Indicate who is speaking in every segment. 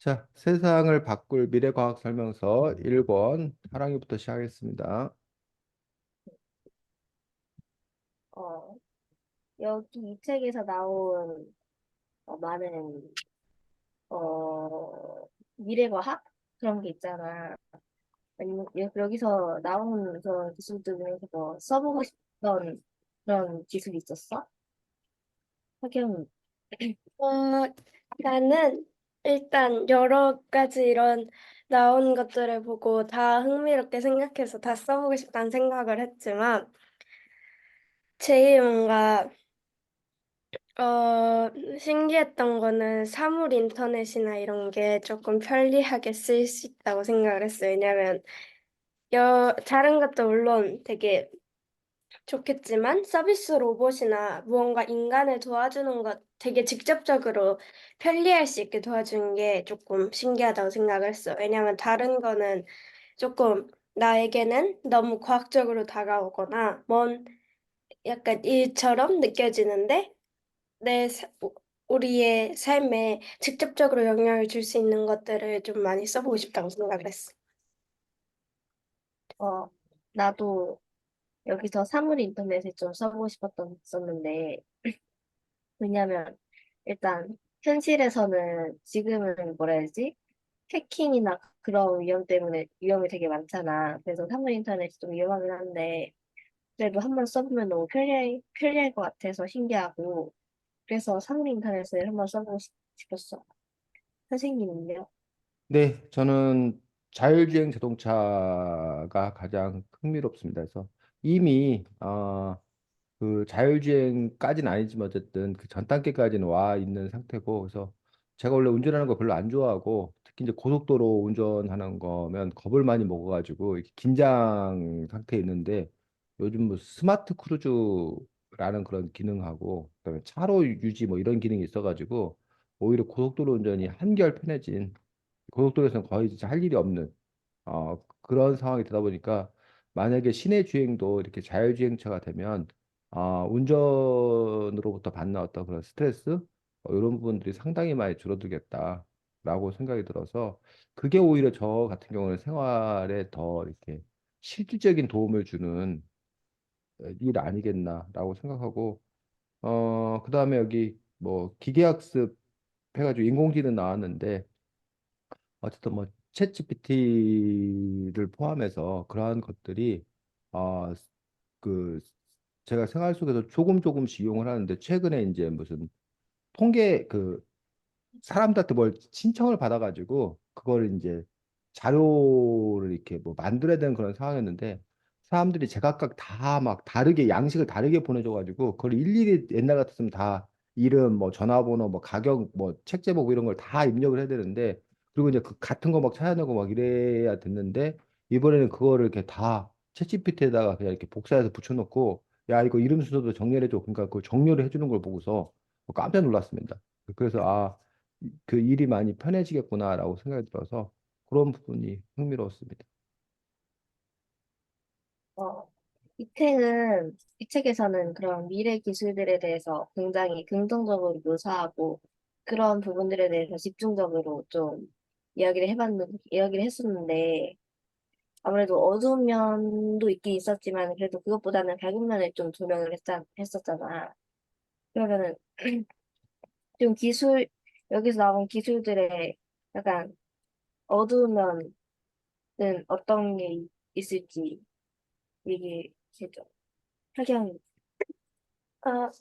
Speaker 1: 자, 세상을 바꿀 미래과학 설명서 1권 사랑이부터 시작하겠습니다.
Speaker 2: 어, 여기 이 책에서 나온 많은 미래과학 그런 게 있잖아. 아니면 여기서 나온 그런 기술들 중에서 뭐 써보고 싶던 그런 기술이 있었어? 학연.
Speaker 3: 어, 나는 일단 여러 가지 이런 나온 것들을 보고 다 흥미롭게 생각해서 다 써보고 싶다는 생각을 했지만, 제일 뭔가, 신기했던 거는 사물 인터넷이나 이런 게 조금 편리하게 쓸 수 있다고 생각을 했어요. 왜냐면, 다른 것도 물론 되게 좋겠지만 서비스 로봇이나 무언가 인간을 도와주는 것 되게 직접적으로 편리할 수 있게 도와주는 게 조금 신기하다고 생각을 했어. 왜냐면 다른 거는 조금 나에게는 너무 과학적으로 다가오거나 먼 약간 일처럼 느껴지는데 우리의 삶에 직접적으로 영향을 줄 수 있는 것들을 좀 많이 써보고 싶다고 생각을 했어.
Speaker 2: 어, 나도 여기서 사물 인터넷을 좀 써보고 있었는데, 왜냐면 일단 현실에서는 지금은 뭐라 해야지? 해킹이나 그런 위험 때문에 위험이 되게 많잖아. 그래서 사물 인터넷이 좀 위험하긴 한데, 그래도 한번 써보면 너무 편리할 것 같아서 신기하고, 그래서 사물 인터넷을 한번 써보고 싶었어. 선생님은요?
Speaker 1: 네, 저는 자율주행 자동차가 가장 흥미롭습니다. 그래서 이미 그 자율주행까지는 아니지만 어쨌든 그 전 단계까지는 와 있는 상태고, 그래서 제가 원래 운전하는 거 별로 안 좋아하고, 특히 이제 고속도로 운전하는 거면 겁을 많이 먹어가지고 이렇게 긴장 상태에 있는데, 요즘 뭐 스마트 크루즈라는 그런 기능하고 그다음에 차로 유지 뭐 이런 기능이 있어가지고 오히려 고속도로 운전이 한결 편해진, 고속도로에서는 거의 진짜 할 일이 없는 그런 상황이 되다 보니까, 만약에 시내 주행도 이렇게 자율주행차가 되면 운전으로부터 받는 어떤 그런 스트레스 이런 부분들이 상당히 많이 줄어들겠다라고 생각이 들어서, 그게 오히려 저 같은 경우는 생활에 더 이렇게 실질적인 도움을 주는 일 아니겠나라고 생각하고, 그다음에 여기 뭐 기계학습 해가지고 인공지능 나왔는데, 어쨌든 뭐 챗GPT를 포함해서 그러한 것들이 아, 그 제가 생활 속에서 조금 조금씩 이용을 하는데, 최근에 이제 무슨 통계 그 사람들한테 뭘 신청을 받아가지고 그걸 이제 자료를 이렇게 뭐 만들어야 되는 그런 상황이었는데, 사람들이 제각각 다 막 다르게 양식을 다르게 보내줘가지고 그걸 일일이 옛날 같았으면 다 이름 뭐 전화번호 뭐 가격 뭐 책 제목 이런 걸 다 입력을 해야 되는데, 그리고 이제 그 같은 거 막 찾아내고 막 이래야 됐는데, 이번에는 그거를 이렇게 다 챗GPT에다가 그냥 이렇게 복사해서 붙여놓고, 야 이거 이름 순서도 정리를 해줘, 그러니까 그 정리를 해주는 걸 보고서 깜짝 놀랐습니다. 그래서 그 일이 많이 편해지겠구나라고 생각이 들어서 그런 부분이 흥미로웠습니다.
Speaker 2: 어, 이 책에서는 그런 미래 기술들에 대해서 굉장히 긍정적으로 묘사하고 그런 부분들에 대해서 집중적으로 좀 이야기를 했었는데 아무래도 어두운 면도 있긴 있었지만 그래도 그것보다는 밝은 면을 좀 했었잖아. 그러면은 좀 여기서 나온 기술들의 약간 어두운 면은 어떤 게 있을지 얘기해줘. 하경.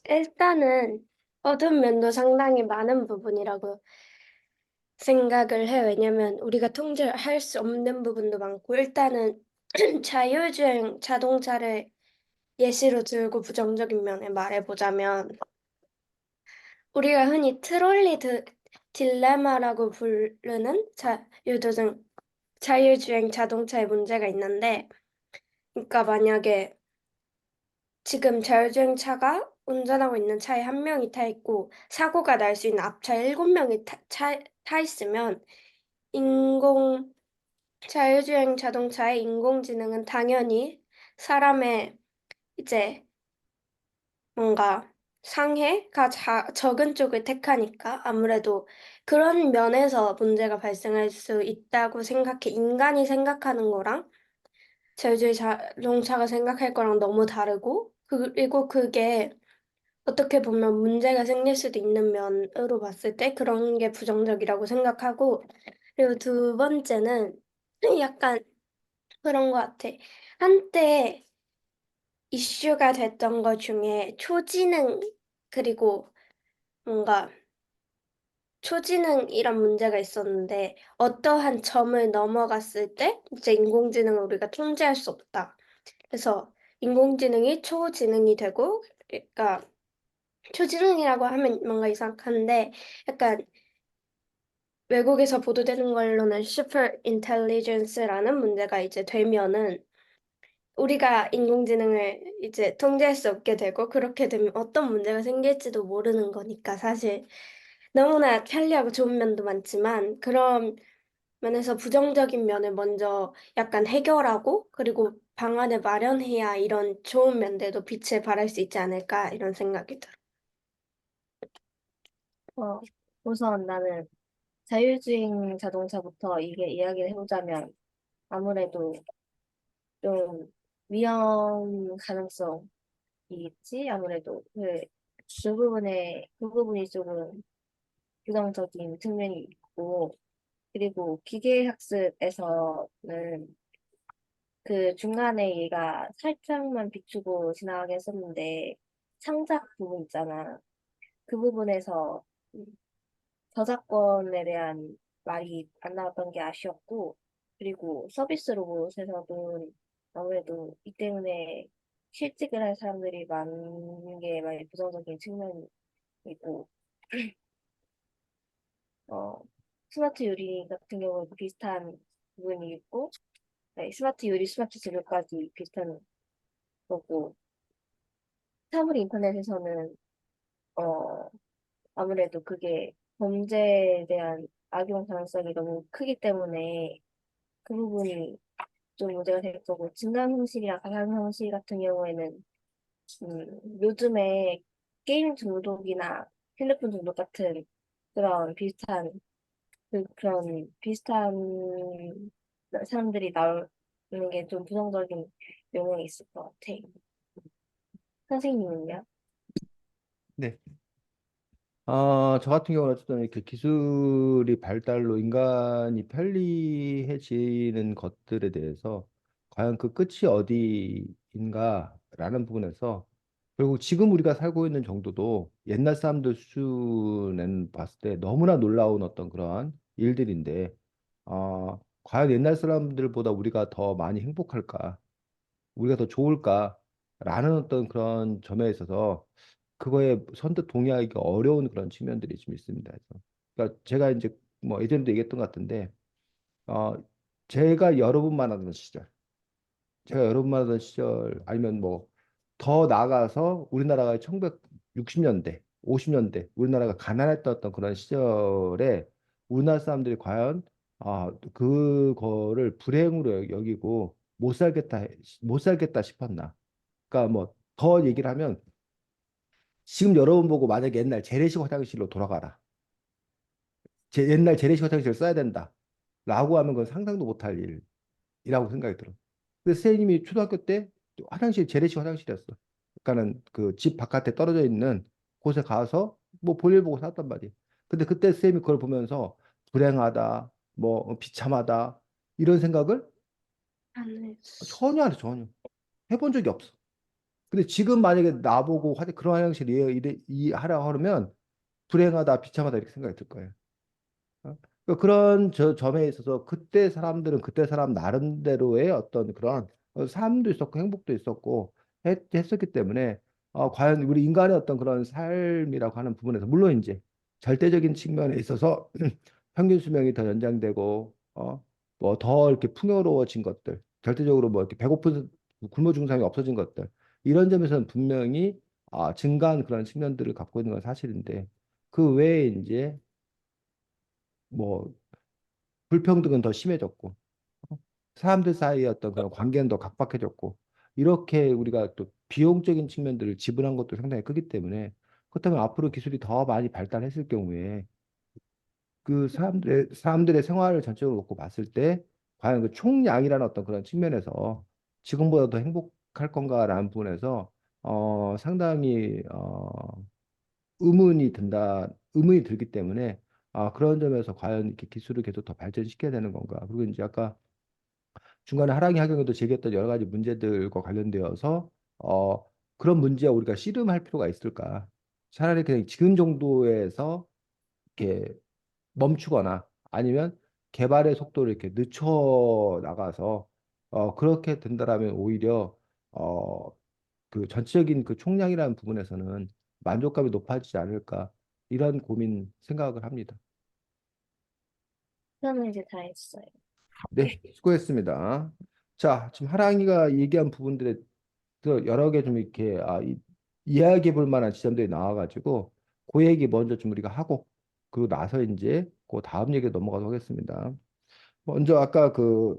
Speaker 3: 일단은 어두운 면도 상당히 많은 부분이라고 생각을 해. 왜냐면 우리가 통제할 수 없는 부분도 많고, 일단은 자율주행 자동차를 예시로 들고 부정적인 면에 말해보자면, 우리가 흔히 딜레마라고 부르는 자율주행 자동차에 문제가 있는데, 그러니까 만약에 지금 자율주행차가 운전하고 있는 차에 한 명이 타 있고 사고가 날 수 있는 앞차에 일곱 명이 타 있으면, 인공 자율주행 자동차의 인공지능은 당연히 사람의 이제 뭔가 상해가 적은 쪽을 택하니까 아무래도 그런 면에서 문제가 발생할 수 있다고 생각해. 인간이 생각하는 거랑 자율주의 자동차가 생각할 거랑 너무 다르고, 그리고 그게 어떻게 보면 문제가 생길 수도 있는 면으로 봤을 때 그런 게 부정적이라고 생각하고, 그리고 두 번째는 약간 그런 것 같아. 한때 이슈가 됐던 것 중에 초지능, 그리고 뭔가 초지능이란 문제가 있었는데, 어떠한 점을 넘어갔을 때 이제 인공지능을 우리가 통제할 수 없다. 그래서 인공지능이 초지능이 되고, 그러니까 초지능이라고 하면 뭔가 이상한데, 약간 외국에서 보도되는 걸로는 슈퍼 인텔리전스라는 문제가 이제 되면은 우리가 인공지능을 이제 통제할 수 없게 되고, 그렇게 되면 어떤 문제가 생길지도 모르는 거니까 사실 너무나 편리하고 좋은 면도 많지만, 그런 면에서 부정적인 면을 먼저 약간 해결하고, 그리고 방안을 마련해야 이런 좋은 면들도 빛을 발할 수 있지 않을까 이런 생각이 들어.
Speaker 2: 어, 우선 나는 자율주행 자동차부터 이게 이야기를 해보자면 아무래도 좀 위험 가능성이 있지. 아무래도 그 부분이 조금 부정적인 측면이 있고, 그리고 기계학습에서는 그 중간에 얘가 살짝만 비추고 지나가게 했었는데, 창작 부분 있잖아. 그 부분에서 저작권에 대한 말이 안 나왔던 게 아쉬웠고, 그리고 서비스 로봇에서도 아무래도 이 때문에 실직을 할 사람들이 많은 게 많이 부정적인 측면이고, 어, 스마트 유리 같은 경우도 비슷한 부분이 있고, 네, 스마트 유리, 스마트 재료까지 비슷한 거고, 사물 인터넷에서는, 어, 아무래도 그게 범죄에 대한 악용 가능성이 너무 크기 때문에 그 부분이 좀 문제가 될 거고, 증강현실이랑 가상현실 같은 경우에는, 요즘에 게임 중독이나 핸드폰 중독 같은 그런 그런 비슷한 사람들이 나오는 게 좀 부정적인 영향이 있을 것 같아. 선생님은요?
Speaker 1: 네. 저 같은 경우는 어쨌든 이렇게 기술이 발달로 인간이 편리해지는 것들에 대해서 과연 그 끝이 어디인가라는 부분에서, 그리고 지금 우리가 살고 있는 정도도 옛날 사람들 수준에는 봤을 때 너무나 놀라운 어떤 그런 일들인데, 과연 옛날 사람들보다 우리가 더 많이 행복할까? 우리가 더 좋을까라는 어떤 그런 점에 있어서 그거에 선뜻 동의하기 어려운 그런 측면들이 좀 있습니다. 그래서 그러니까 제가 이제 뭐 예전에도 얘기했던 것 같은데, 어 제가 여러 분 만나던 시절, 제가 여러 분 만나던 시절 아니면 뭐 더 나아가서 우리나라가 1960년대, 50년대 우리나라가 가난했던 어떤 그런 시절에 우리나라 사람들이 과연 그거를 불행으로 여기고 못 살겠다 싶었나? 그러니까 뭐 더 얘기를 하면 지금 여러분 보고 만약에 옛날 재래식 화장실로 돌아가라. 옛날 재래식 화장실을 써야 된다. 라고 하면 그건 상상도 못할 일이라고 생각이 들어. 근데 선생님이 초등학교 때 화장실 재래식 화장실이었어. 그러니까는 그 집 바깥에 떨어져 있는 곳에 가서 뭐 볼일 보고 살았단 말이야. 근데 그때 선생님이 그걸 보면서 불행하다, 뭐 비참하다 이런 생각을
Speaker 3: 안 했어.
Speaker 1: 전혀 안 해, 전혀. 해본 적이 없어. 근데 지금 만약에 나보고 그런 화장실 하라고 하면 불행하다, 비참하다 이렇게 생각이 들 거예요. 그러니까 그런 점에 있어서 그때 사람들은 그때 사람 나름대로의 어떤 그런 삶도 있었고 행복도 있었고 했었기 때문에 과연 우리 인간의 어떤 그런 삶이라고 하는 부분에서 물론 이제 절대적인 측면에 있어서 평균 수명이 더 연장되고 뭐 더 이렇게 풍요로워진 것들, 절대적으로 뭐 이렇게 배고픈 굶어 죽는 사람이 없어진 것들, 이런 점에서는 분명히 증가한 그런 측면들을 갖고 있는 건 사실인데, 그 외에 이제 뭐 불평등은 더 심해졌고 사람들 사이의 어떤 그런 관계는 더 각박해졌고, 이렇게 우리가 또 비용적인 측면들을 지불한 것도 상당히 크기 때문에 그렇다면 앞으로 기술이 더 많이 발달했을 경우에 그 사람들의 생활을 전체적으로 놓고 봤을 때 과연 그 총량이라는 어떤 그런 측면에서 지금보다 더 행복할 건가라는 부분에서 상당히 의문이 들기 때문에 그런 점에서 과연 이렇게 기술을 계속 더 발전시켜야 되는 건가? 그리고 이제 아까 중간에 하랑이 학영에도 제기했던 여러 가지 문제들과 관련되어서 어, 그런 문제에 우리가 씨름할 필요가 있을까? 차라리 그냥 지금 정도에서 이렇게 멈추거나 아니면 개발의 속도를 이렇게 늦춰 나가서 그렇게 된다라면 오히려 어, 그 전체적인 그 총량이라는 부분에서는 만족감이 높아지지 않을까 이런 고민 생각을 합니다.
Speaker 2: 그러면 이제 다 했어요.
Speaker 1: 네, 수고했습니다. 자, 지금 하랑이가 얘기한 부분들에 또 여러 개 좀 이렇게 이야기해 볼 만한 지점들이 나와가지고 그 얘기 먼저 좀 우리가 하고 그리고 나서 이제 그 다음 얘기로 넘어가도록 하겠습니다. 먼저 아까 그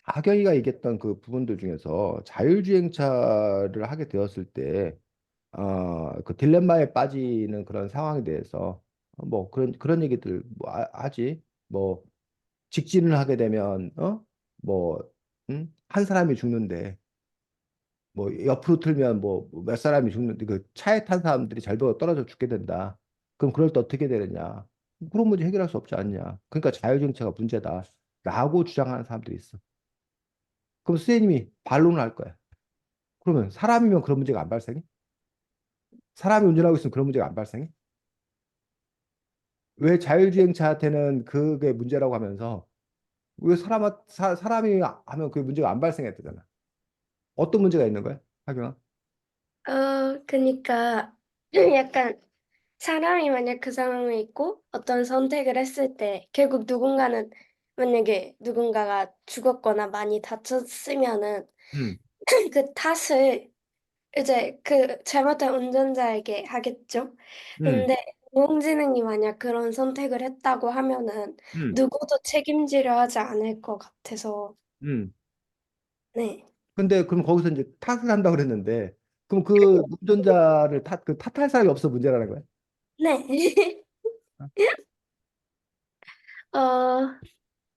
Speaker 1: 하경이가 얘기했던 그 부분들 중에서 자율주행차를 하게 되었을 때 그 딜레마에 빠지는 그런 상황에 대해서 뭐 그런 얘기들 뭐 하지 뭐 직진을 하게 되면 뭐 한 사람이 죽는데 뭐 옆으로 틀면 뭐 몇 사람이 죽는데 그 차에 탄 사람들이 절벽으로 떨어져 죽게 된다. 그럼 그럴 때 어떻게 되느냐? 그런 문제 해결할 수 없지 않냐? 그러니까 자율주행차가 문제다라고 주장하는 사람들이 있어. 그럼 선생님이 반론을 할 거야. 그러면 사람이면 그런 문제가 안 발생해? 사람이 운전하고 있으면 그런 문제가 안 발생해? 왜 자율주행차한테는 그게 문제라고 하면서 왜 사람이 하면 그게 문제가 안 발생했다잖아. 어떤 문제가 있는 거야? 하경아?
Speaker 3: 그니까 약간 사람이 만약 그 상황에 있고 어떤 선택을 했을 때 결국 누군가는 만약에 누군가가 죽었거나 많이 다쳤으면은
Speaker 1: 응,
Speaker 3: 그 탓을 이제 그 잘못한 운전자에게 하겠죠.
Speaker 1: 응,
Speaker 3: 근데 인공지능이 만약 그런 선택을 했다고 하면은
Speaker 1: 응,
Speaker 3: 누구도 책임지려 하지 않을 것 같아서
Speaker 1: 응.
Speaker 3: 네.
Speaker 1: 근데 그럼 거기서 이제 탓을 한다 그랬는데 그럼 그 운전자를 탓할 사람이 없어 문제라는 거야?
Speaker 3: 네. 어,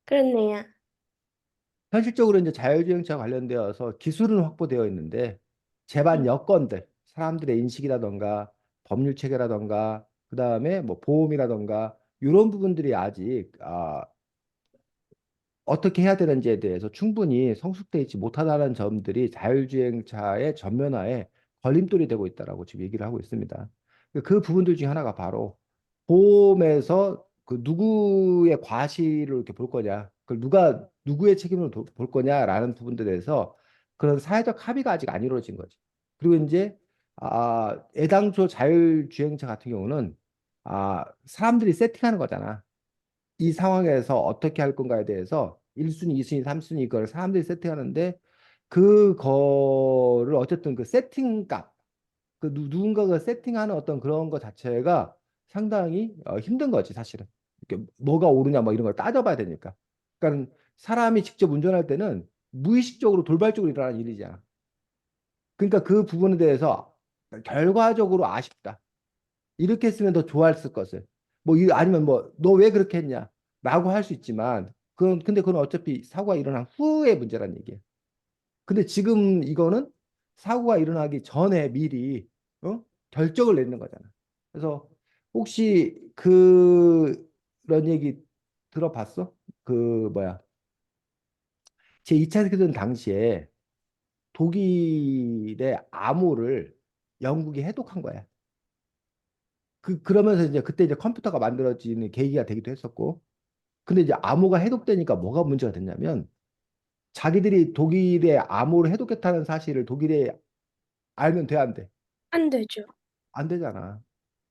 Speaker 3: 그렇네요.
Speaker 1: 현실적으로 이제 자율주행차 관련되어서 기술은 확보되어 있는데 제반 여건들, 사람들의 인식이라던가 법률 체계라던가 그다음에 뭐 보험이라던가 이런 부분들이 아직 어떻게 해야 되는지에 대해서 충분히 성숙돼 있지 못하다는 점들이 자율주행차의 전면화에 걸림돌이 되고 있다라고 지금 얘기를 하고 있습니다. 그 부분들 중에 하나가 바로 보험에서 그 누구의 과실을 이렇게 볼 거냐, 그걸 누가 누구의 책임을 볼 거냐라는 부분들에 대해서 그런 사회적 합의가 아직 안 이루어진 거지. 그리고 이제 애당초 자율주행차 같은 경우는 사람들이 세팅하는 거잖아. 이 상황에서 어떻게 할 건가에 대해서 1순위, 2순위, 3순위 이걸 사람들이 세팅하는데 그거를 어쨌든 그 세팅 값, 그 누군가가 세팅하는 어떤 그런 거 자체가 상당히 힘든 거지 사실은. 이렇게 뭐가 옳으냐 뭐 이런 걸 따져봐야 되니까. 그러니까 사람이 직접 운전할 때는 무의식적으로 돌발적으로 일어나는 일이잖아. 그러니까 그 부분에 대해서 결과적으로 아쉽다. 이렇게 했으면 더 좋았을 것을. 아니면 뭐 너 왜 그렇게 했냐? 라고 할 수 있지만 근데 그건 어차피 사고가 일어난 후의 문제란 얘기예요. 근데 지금 이거는 사고가 일어나기 전에 미리 결정을 내는 거잖아. 그래서 혹시 그런 얘기 들어봤어? 그 뭐야? 제2차 세계대전 당시에 독일의 암호를 영국이 해독한 거야. 그러면서 이제 그때 이제 컴퓨터가 만들어지는 계기가 되기도 했었고. 근데 이제 암호가 해독되니까 뭐가 문제가 됐냐면 자기들이 독일의 암호를 해독했다는 사실을 독일에 알면 돼, 안 돼?
Speaker 3: 안 되죠.
Speaker 1: 안 되잖아.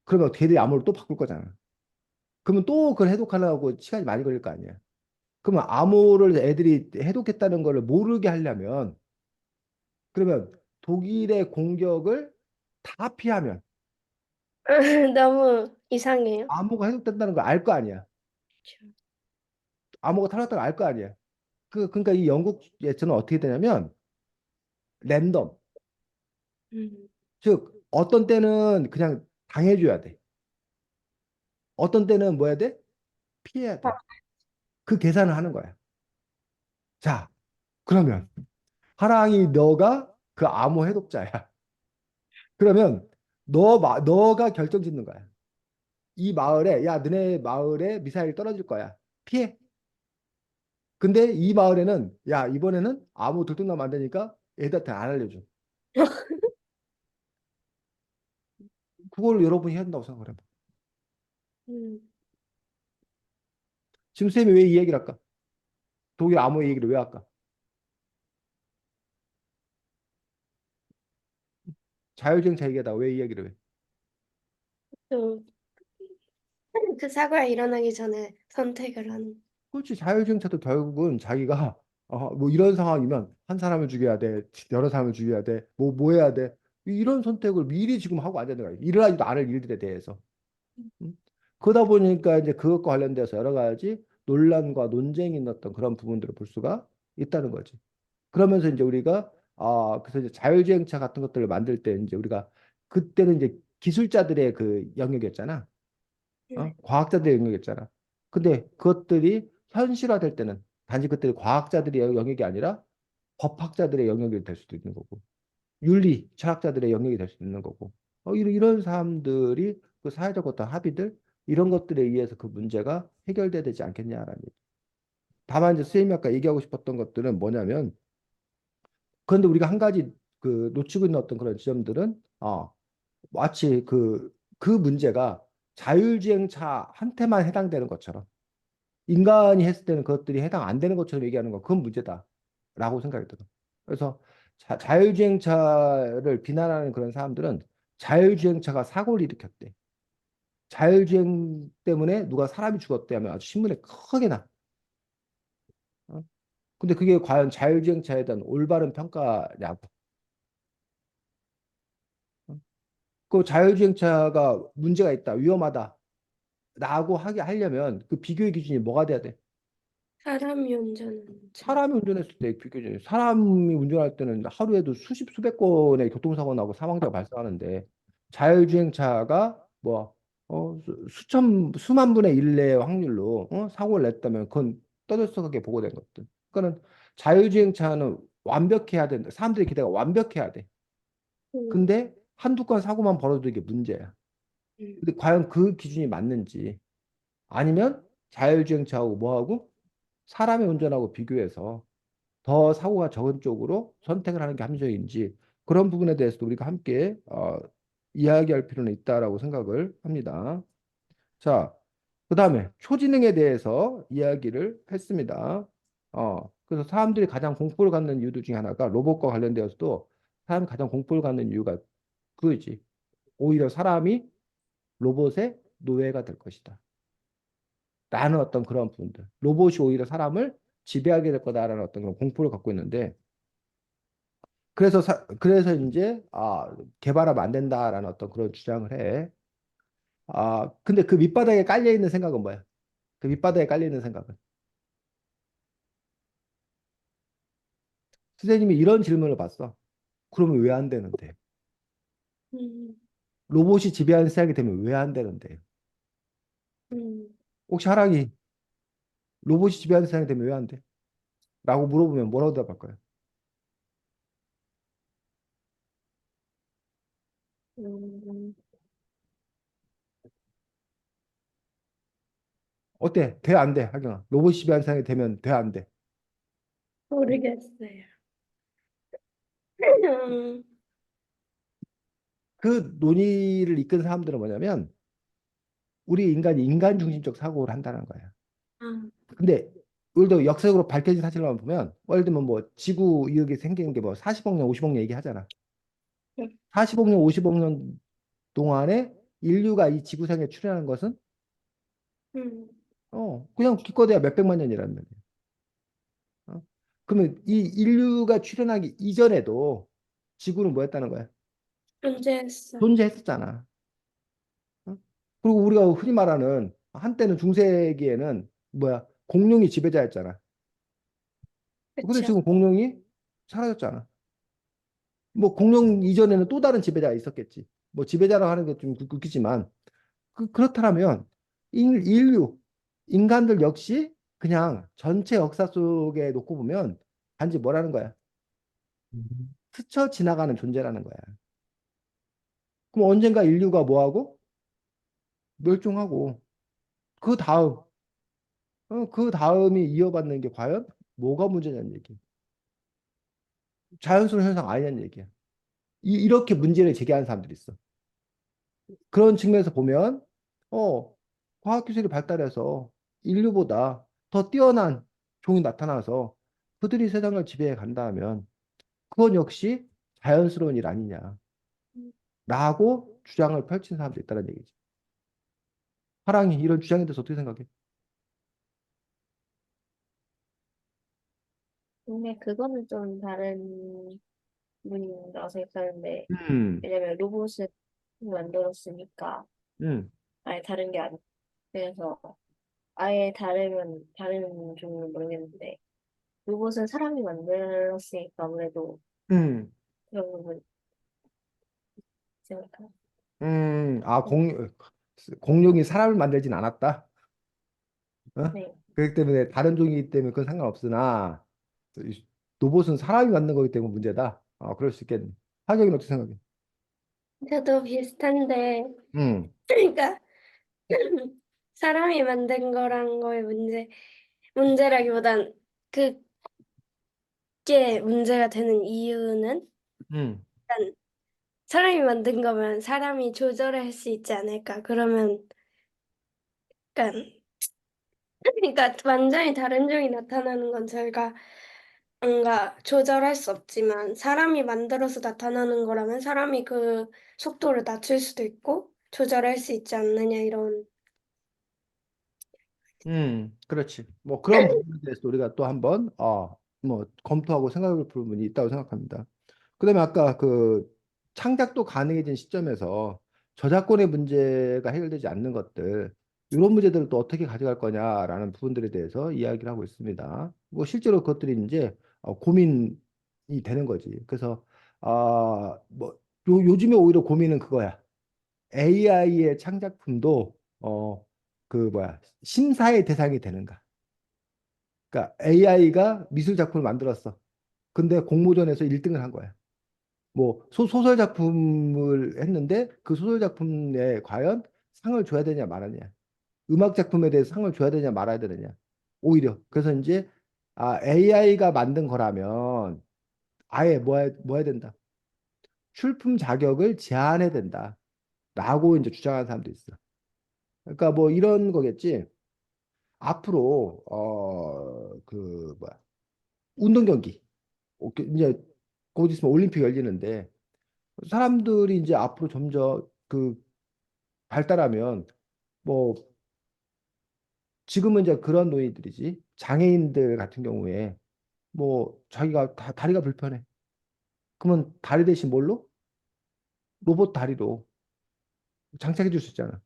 Speaker 1: 그러면 걔들이 암호를 또 바꿀 거잖아. 그러면 또 그걸 해독하려고 시간이 많이 걸릴 거 아니야. 그러면 암호를 애들이 해독했다는 걸 모르게 하려면 그러면 독일의 공격을 다 피하면
Speaker 3: 너무 이상해요.
Speaker 1: 암호가 해독된다는 걸 알 거 아니야. 암호가 탈락다는 걸 알 거 아니야. 그러니까 이 영국에서는 어떻게 되냐면 랜덤.
Speaker 3: 음.
Speaker 1: 즉 어떤 때는 그냥 당해줘야 돼. 어떤 때는 뭐 해야 돼? 피해야 돼. 그 계산을 하는 거야. 자, 그러면 하랑이 너가 그 암호 해독자야. 그러면 너가 결정짓는 거야. 이 마을에 야 너네 마을에 미사일 떨어질 거야. 피해. 근데 이 마을에는 야 이번에는 아무 들통나면 안 되니까 애들한테 안 알려줘. 그걸 여러분이 해야 된다고 생각을 해봐.
Speaker 3: 음,
Speaker 1: 지금 쌤이 왜 이 얘기를 할까? 독일 암호 얘기를 왜 할까? 자율주행차 얘기하다가 왜 이 얘기를 해?
Speaker 3: 또 그 사고가 일어나기 전에 선택을 하는.
Speaker 1: 그렇지. 자율주행차도 결국은 자기가 뭐 이런 상황이면 한 사람을 죽여야 돼. 여러 사람을 죽여야 돼. 뭐 해야 돼. 이런 선택을 미리 지금 하고 앉아 있는 거야. 일어나지도 않을 일들에 대해서. 음? 그러다 보니까 이제 그것과 관련돼서 여러 가지 논란과 논쟁이 있었던 그런 부분들을 볼 수가 있다는 거지. 그러면서 이제 우리가 그래서 이제 자율주행차 같은 것들을 만들 때 이제 우리가 그때는 이제 기술자들의 그 영역이었잖아. 과학자들의 영역이었잖아. 근데 그것들이 현실화될 때는 단지 그들이 과학자들의 영역이 아니라 법학자들의 영역이 될 수도 있는 거고, 윤리 철학자들의 영역이 될 수도 있는 거고, 이런 사람들이 그 사회적 어떤 합의들 이런 것들에 의해서 그 문제가 해결돼야 되지 않겠냐라는 얘기. 다만 이제 선생님이 아까 얘기하고 싶었던 것들은 뭐냐면, 그런데 우리가 한 가지 그 놓치고 있는 어떤 그런 지점들은 마치 그 문제가 자율주행차한테만 해당되는 것처럼 인간이 했을 때는 그것들이 해당 안 되는 것처럼 얘기하는 건 그건 문제다라고 생각이 들어. 그래서 자율주행차를 비난하는 그런 사람들은 자율주행차가 사고를 일으켰대. 자율주행 때문에 누가 사람이 죽었대 하면 아주 신문에 크게 나. 어? 근데 그게 과연 자율주행차에 대한 올바른 평가냐고. 어? 그 자율주행차가 문제가 있다, 위험하다, 라고 하려면 그 비교의 기준이 뭐가 돼야 돼?
Speaker 3: 사람이 운전하는 차.
Speaker 1: 사람이 운전했을 때 비교적 사람이 운전할 때는 하루에도 수백 건의 교통사고 나고 사망자가 발생하는데 자율주행차가 뭐 수만 분의 일 내의 확률로 사고를 냈다면 그건 떠들썩하게 보고된 것들. 그러니까는 자율주행차는 완벽해야 된다. 사람들의 기대가 완벽해야 돼.
Speaker 3: 음,
Speaker 1: 근데 한두 건 사고만 벌어도 이게 문제야.
Speaker 3: 음,
Speaker 1: 근데 과연 그 기준이 맞는지 아니면 자율주행차하고 뭐하고 사람의 운전하고 비교해서 더 사고가 적은 쪽으로 선택을 하는 게 합리적인지 그런 부분에 대해서도 우리가 함께 이야기할 필요는 있다라고 생각을 합니다. 자, 그다음에 초지능에 대해서 이야기를 했습니다. 그래서 사람들이 가장 공포를 갖는 이유들 중에 하나가 로봇과 관련되어서도 사람이 가장 공포를 갖는 이유가 그거지. 오히려 사람이 로봇의 노예가 될 것이다. 라는 어떤 그런 부분들. 로봇이 오히려 사람을 지배하게 될 거다라는 어떤 그런 공포를 갖고 있는데 그래서 이제 개발하면 안 된다라는 어떤 그런 주장을 해. 근데 그 밑바닥에 깔려 있는 생각은 뭐야? 그 밑바닥에 깔려 있는 생각은 선생님이 이런 질문을 봤어. 그러면 왜 안 되는데?
Speaker 3: 음,
Speaker 1: 로봇이 지배하는 세상이 되면 왜 안 되는데?
Speaker 3: 음,
Speaker 1: 혹시 하락이 로봇이 지배하는 세상이 되면 왜 안 돼? 라고 물어보면 뭐라고 대답할 거예요?
Speaker 3: 음,
Speaker 1: 어때? 돼? 안 돼? 하경아. 로봇이 지배하는 세상이 되면 돼? 안 돼?
Speaker 3: 모르겠어요. 음,
Speaker 1: 그 논의를 이끈 사람들은 뭐냐면 우리 인간이 인간 중심적 사고를 한다는 거야.
Speaker 3: 아,
Speaker 1: 근데 예를 들어 역사적으로 밝혀진 사실만 보면 예를 들면 뭐 지구 이렇게 생긴 게 뭐 40억 년, 50억 년 얘기하잖아.
Speaker 3: 네.
Speaker 1: 40억 년, 50억 년 동안에 인류가 이 지구상에 출현한 것은
Speaker 3: 음,
Speaker 1: 그냥 기껏해야 몇백만 년이라는 거예요. 어? 그러면 이 인류가 출현하기 이전에도 지구는 뭐였다는 거야?
Speaker 3: 존재했어요.
Speaker 1: 존재했었잖아. 어? 그리고 우리가 흔히 말하는 한때는 중세기에는 뭐야? 공룡이 지배자였잖아. 근데
Speaker 3: 그쵸?
Speaker 1: 지금 공룡이 사라졌잖아. 뭐 공룡 이전에는 또 다른 지배자가 있었겠지. 뭐 지배자라고 하는 게 좀 웃기지만 그렇다면 인류 인간들 역시 그냥 전체 역사 속에 놓고 보면 단지 뭐라는 거야? 스쳐 지나가는 존재라는 거야. 그럼 언젠가 인류가 뭐하고 멸종하고 그 다음 그 다음이 이어받는 게 과연 뭐가 문제냐는 얘기. 자연스러운 현상 아니냐는 얘기야. 이렇게 문제를 제기하는 사람들이 있어. 그런 측면에서 보면 어 과학기술이 발달해서 인류보다 더 뛰어난 종이 나타나서 그들이 세상을 지배해 간다 하면 그건 역시 자연스러운 일 아니냐라고 주장을 펼친 사람도 있다는 얘기지. 하랑이 이런 주장에 대해서 어떻게 생각해?
Speaker 2: 근데 그거는 좀 다른 분이라고 생각하는데,
Speaker 1: 음,
Speaker 2: 왜냐면 로봇을 만들었으니까
Speaker 1: 음,
Speaker 2: 아예 다른 게 아니, 그래서 아예 다르면 다른 종류는 모르겠는데, 로봇은 사람이 만들었으니까 아무래도
Speaker 1: 음,
Speaker 2: 그런 부분 생각하고.
Speaker 1: 아, 공룡이 사람을 만들진 않았다. 어?
Speaker 2: 네.
Speaker 1: 그렇기 때문에 다른 종이기 때문에 그건 상관없으나 로봇은 사람이 만든 거기 때문에 문제다. 그럴 수 있겠네. 하경이 어떻게 생각해?
Speaker 3: 저도 비슷한데,
Speaker 1: 음,
Speaker 3: 그러니까 사람이 만든 거란 거에 문제라기보단 그게 문제가 되는 이유는
Speaker 1: 음,
Speaker 3: 일단 사람이 만든 거면 사람이 조절할 수 있지 않을까. 그러니까, 그러니까 완전히 다른 종이 나타나는 건 저희가 뭔가 조절할 수 없지만 사람이 만들어서 나타나는 거라면 사람이 그 속도를 낮출 수도 있고 조절할 수 있지 않느냐 이런.
Speaker 1: 그렇지. 뭐 그런 부분에 대해서 우리가 또 한번 뭐 검토하고 생각해 볼 부분이 있다고 생각합니다. 그다음에 아까 그 창작도 가능해진 시점에서 저작권의 문제가 해결되지 않는 것들 이런 문제들을 또 어떻게 가져갈 거냐라는 부분들에 대해서 이야기를 하고 있습니다. 뭐 실제로 그것들이 이제 고민이 되는 거지. 그래서 뭐 요즘에 오히려 고민은 그거야. AI의 창작품도 그 뭐야 심사의 대상이 되는가? 그러니까 AI가 미술 작품을 만들었어. 근데 공모전에서 1등을 한 거야. 뭐 소설 작품을 했는데 그 소설 작품에 과연 상을 줘야 되냐 말아냐. 음악 작품에 대해서 상을 줘야 되냐 말아야 되느냐. 오히려 그래서 이제 AI가 만든 거라면 아예 뭐 해야 된다. 출품 자격을 제한해야 된다. 라고 이제 주장하는 사람도 있어. 그러니까 뭐 이런 거겠지. 앞으로 그 뭐야 운동 경기 이제 곧 있으면 올림픽 열리는데 사람들이 이제 앞으로 점점 그 발달하면 뭐 지금은 이제 그런 노인들이지 장애인들 같은 경우에 뭐 자기가 다리가 불편해. 그러면 다리 대신 뭘로? 로봇 다리로 장착해 줄 수 있잖아.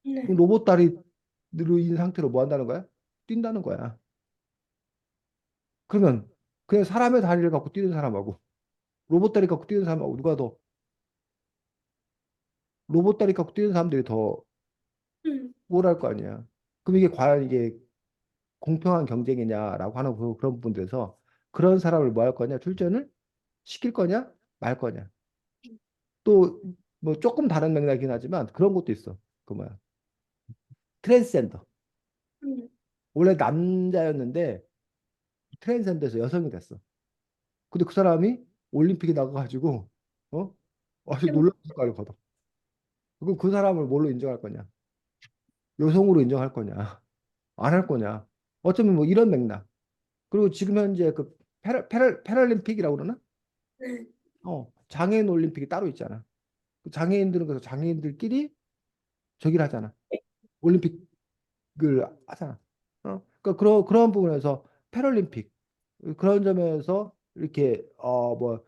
Speaker 1: 그럼
Speaker 3: 네.
Speaker 1: 로봇 다리로 인 상태로 뭐 한다는 거야? 뛴다는 거야. 그러면 그냥 사람의 다리를 갖고 뛰는 사람하고 로봇 다리 갖고 뛰는 사람하고 누가 더 로봇 다리 갖고 뛰는 사람들이 더
Speaker 3: 음,
Speaker 1: 우월할 거 아니야. 그럼 이게 과연 이게 공평한 경쟁이냐라고 하는 그런 부분들에서 그런 사람을 뭐 할 거냐? 출전을 시킬 거냐? 말 거냐? 또 뭐 조금 다른 맥락이긴 하지만 그런 것도 있어. 그 뭐야? 트랜스젠더.
Speaker 3: 음,
Speaker 1: 원래 남자였는데 트랜스젠더에서 여성이 됐어. 근데 그 사람이 올림픽에 나가가지고 어? 아주
Speaker 3: 음,
Speaker 1: 놀라운 성과를 거둬. 그럼 그 사람을 뭘로 인정할 거냐? 여성으로 인정할 거냐? 안 할 거냐? 어쩌면 뭐 이런 맥락. 그리고 지금 현재 그 패럴림픽이라고 그러나?
Speaker 3: 네.
Speaker 1: 장애인 올림픽이 따로 있잖아. 그 장애인들은 그래서 장애인들끼리 저기를 하잖아. 올림픽을 하잖아. 그러니까 그런 부분에서 패럴림픽 그런 점에서 이렇게 뭐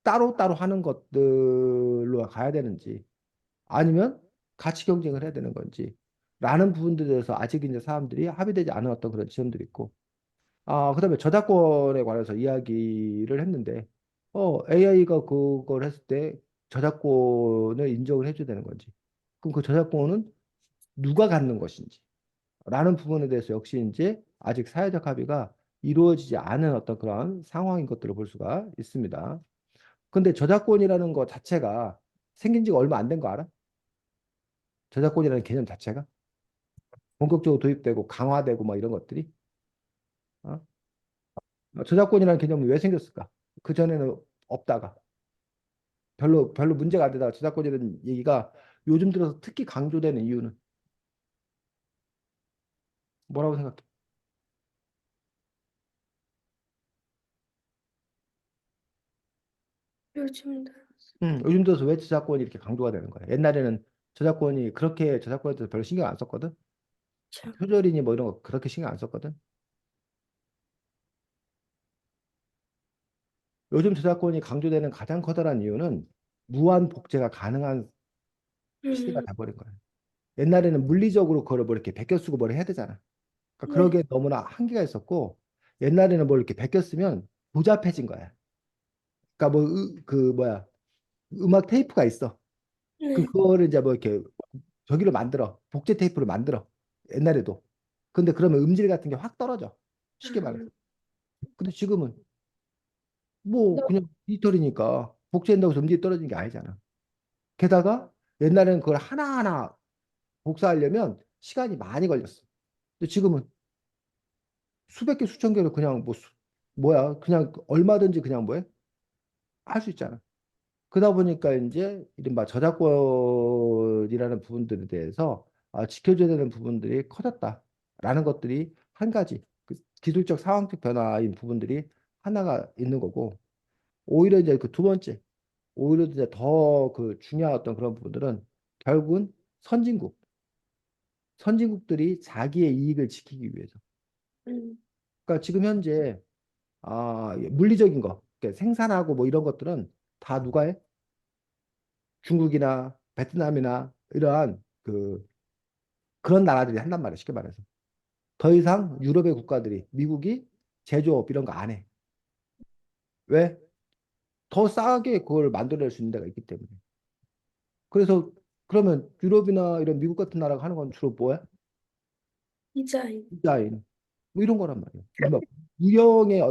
Speaker 1: 따로 하는 것들로 가야 되는지 아니면 가치 경쟁을 해야 되는 건지 라는 부분들에 대해서 아직 이제 사람들이 합의되지 않은 어떤 그런 지점들이 있고 그다음에 저작권에 관해서 이야기를 했는데 AI가 그걸 했을 때 저작권을 인정을 해줘야 되는 건지. 그럼 그 저작권은 누가 갖는 것인지. 라는 부분에 대해서 역시 이제 아직 사회적 합의가 이루어지지 않은 어떤 그런 상황인 것들을 볼 수가 있습니다. 근데 저작권이라는 것 자체가 생긴 지가 얼마 안 된 거 알아? 저작권이라는 개념 자체가 본격적으로 도입되고 강화되고 뭐 이런 것들이 어? 저작권이라는 개념이 왜 생겼을까? 그 전에는 없다가 별로 문제가 안 되다가 저작권이라는 얘기가 요즘 들어서 특히 강조되는 이유는 뭐라고 생각해?
Speaker 3: 요즘 들어.
Speaker 1: 요즘 들어서 왜 저작권이 이렇게 강조가 되는 거야? 옛날에는 저작권이 그렇게 저작권에 대해서 별로 신경 안 썼거든.
Speaker 3: 참.
Speaker 1: 표절이니 뭐 이런 거 그렇게 신경 안 썼거든. 요즘 저작권이 강조되는 가장 커다란 이유는 무한 복제가 가능한 시대가
Speaker 3: 음,
Speaker 1: 돼버린 거야. 옛날에는 물리적으로 그걸 뭐 이렇게 베껴 쓰고 뭘 해야 되잖아. 그러니까
Speaker 3: 네,
Speaker 1: 그러기에 너무나 한계가 있었고 옛날에는 뭘 이렇게 베껴 쓰면 복잡해진 거야. 그러니까 뭐 그 뭐야 음악 테이프가 있어.
Speaker 3: 네,
Speaker 1: 그거를 이제 뭐 이렇게 저기로 만들어 복제 테이프를 만들어 옛날에도. 근데 그러면 음질 같은 게 확 떨어져. 쉽게 말해서.
Speaker 3: 음,
Speaker 1: 근데 지금은 뭐
Speaker 3: 너,
Speaker 1: 그냥 디지털이니까 복제한다고 해서 음질이 떨어지는 게 아니잖아. 게다가 옛날에는 그걸 하나하나 복사하려면 시간이 많이 걸렸어. 근데 지금은 수백 개, 수천 개를 그냥 뭐 뭐야 그냥 얼마든지 그냥 뭐해 할 수 있잖아. 그러다 보니까 이제 이른바 저작권이라는 부분들에 대해서 지켜줘야 되는 부분들이 커졌다라는 것들이 한 가지 그 기술적 상황적 변화인 부분들이 하나가 있는 거고 오히려 이제 그 두 번째 오히려 이제 더 그 중요한 어떤 그런 부분들은 결국은 선진국 선진국들이 자기의 이익을 지키기 위해서
Speaker 3: 음,
Speaker 1: 그러니까 지금 현재 물리적인 거 그러니까 생산하고 뭐 이런 것들은 다 누가 해? 중국이나 베트남이나 이러한 그런 나라들이 한단 말이야 쉽게 말해서 더 이상 유럽의 국가들이 미국이 제조업 이런 거 안 해. 왜? 더 싸게 그걸 만들어낼 수 있는 데가 있기 때문에. 그래서 그러면 유럽이나 이런 미국 같은 나라가 하는 건 주로 뭐야?
Speaker 3: 디자인.
Speaker 1: 디자인 뭐 이런 거란 말이에요. 이른바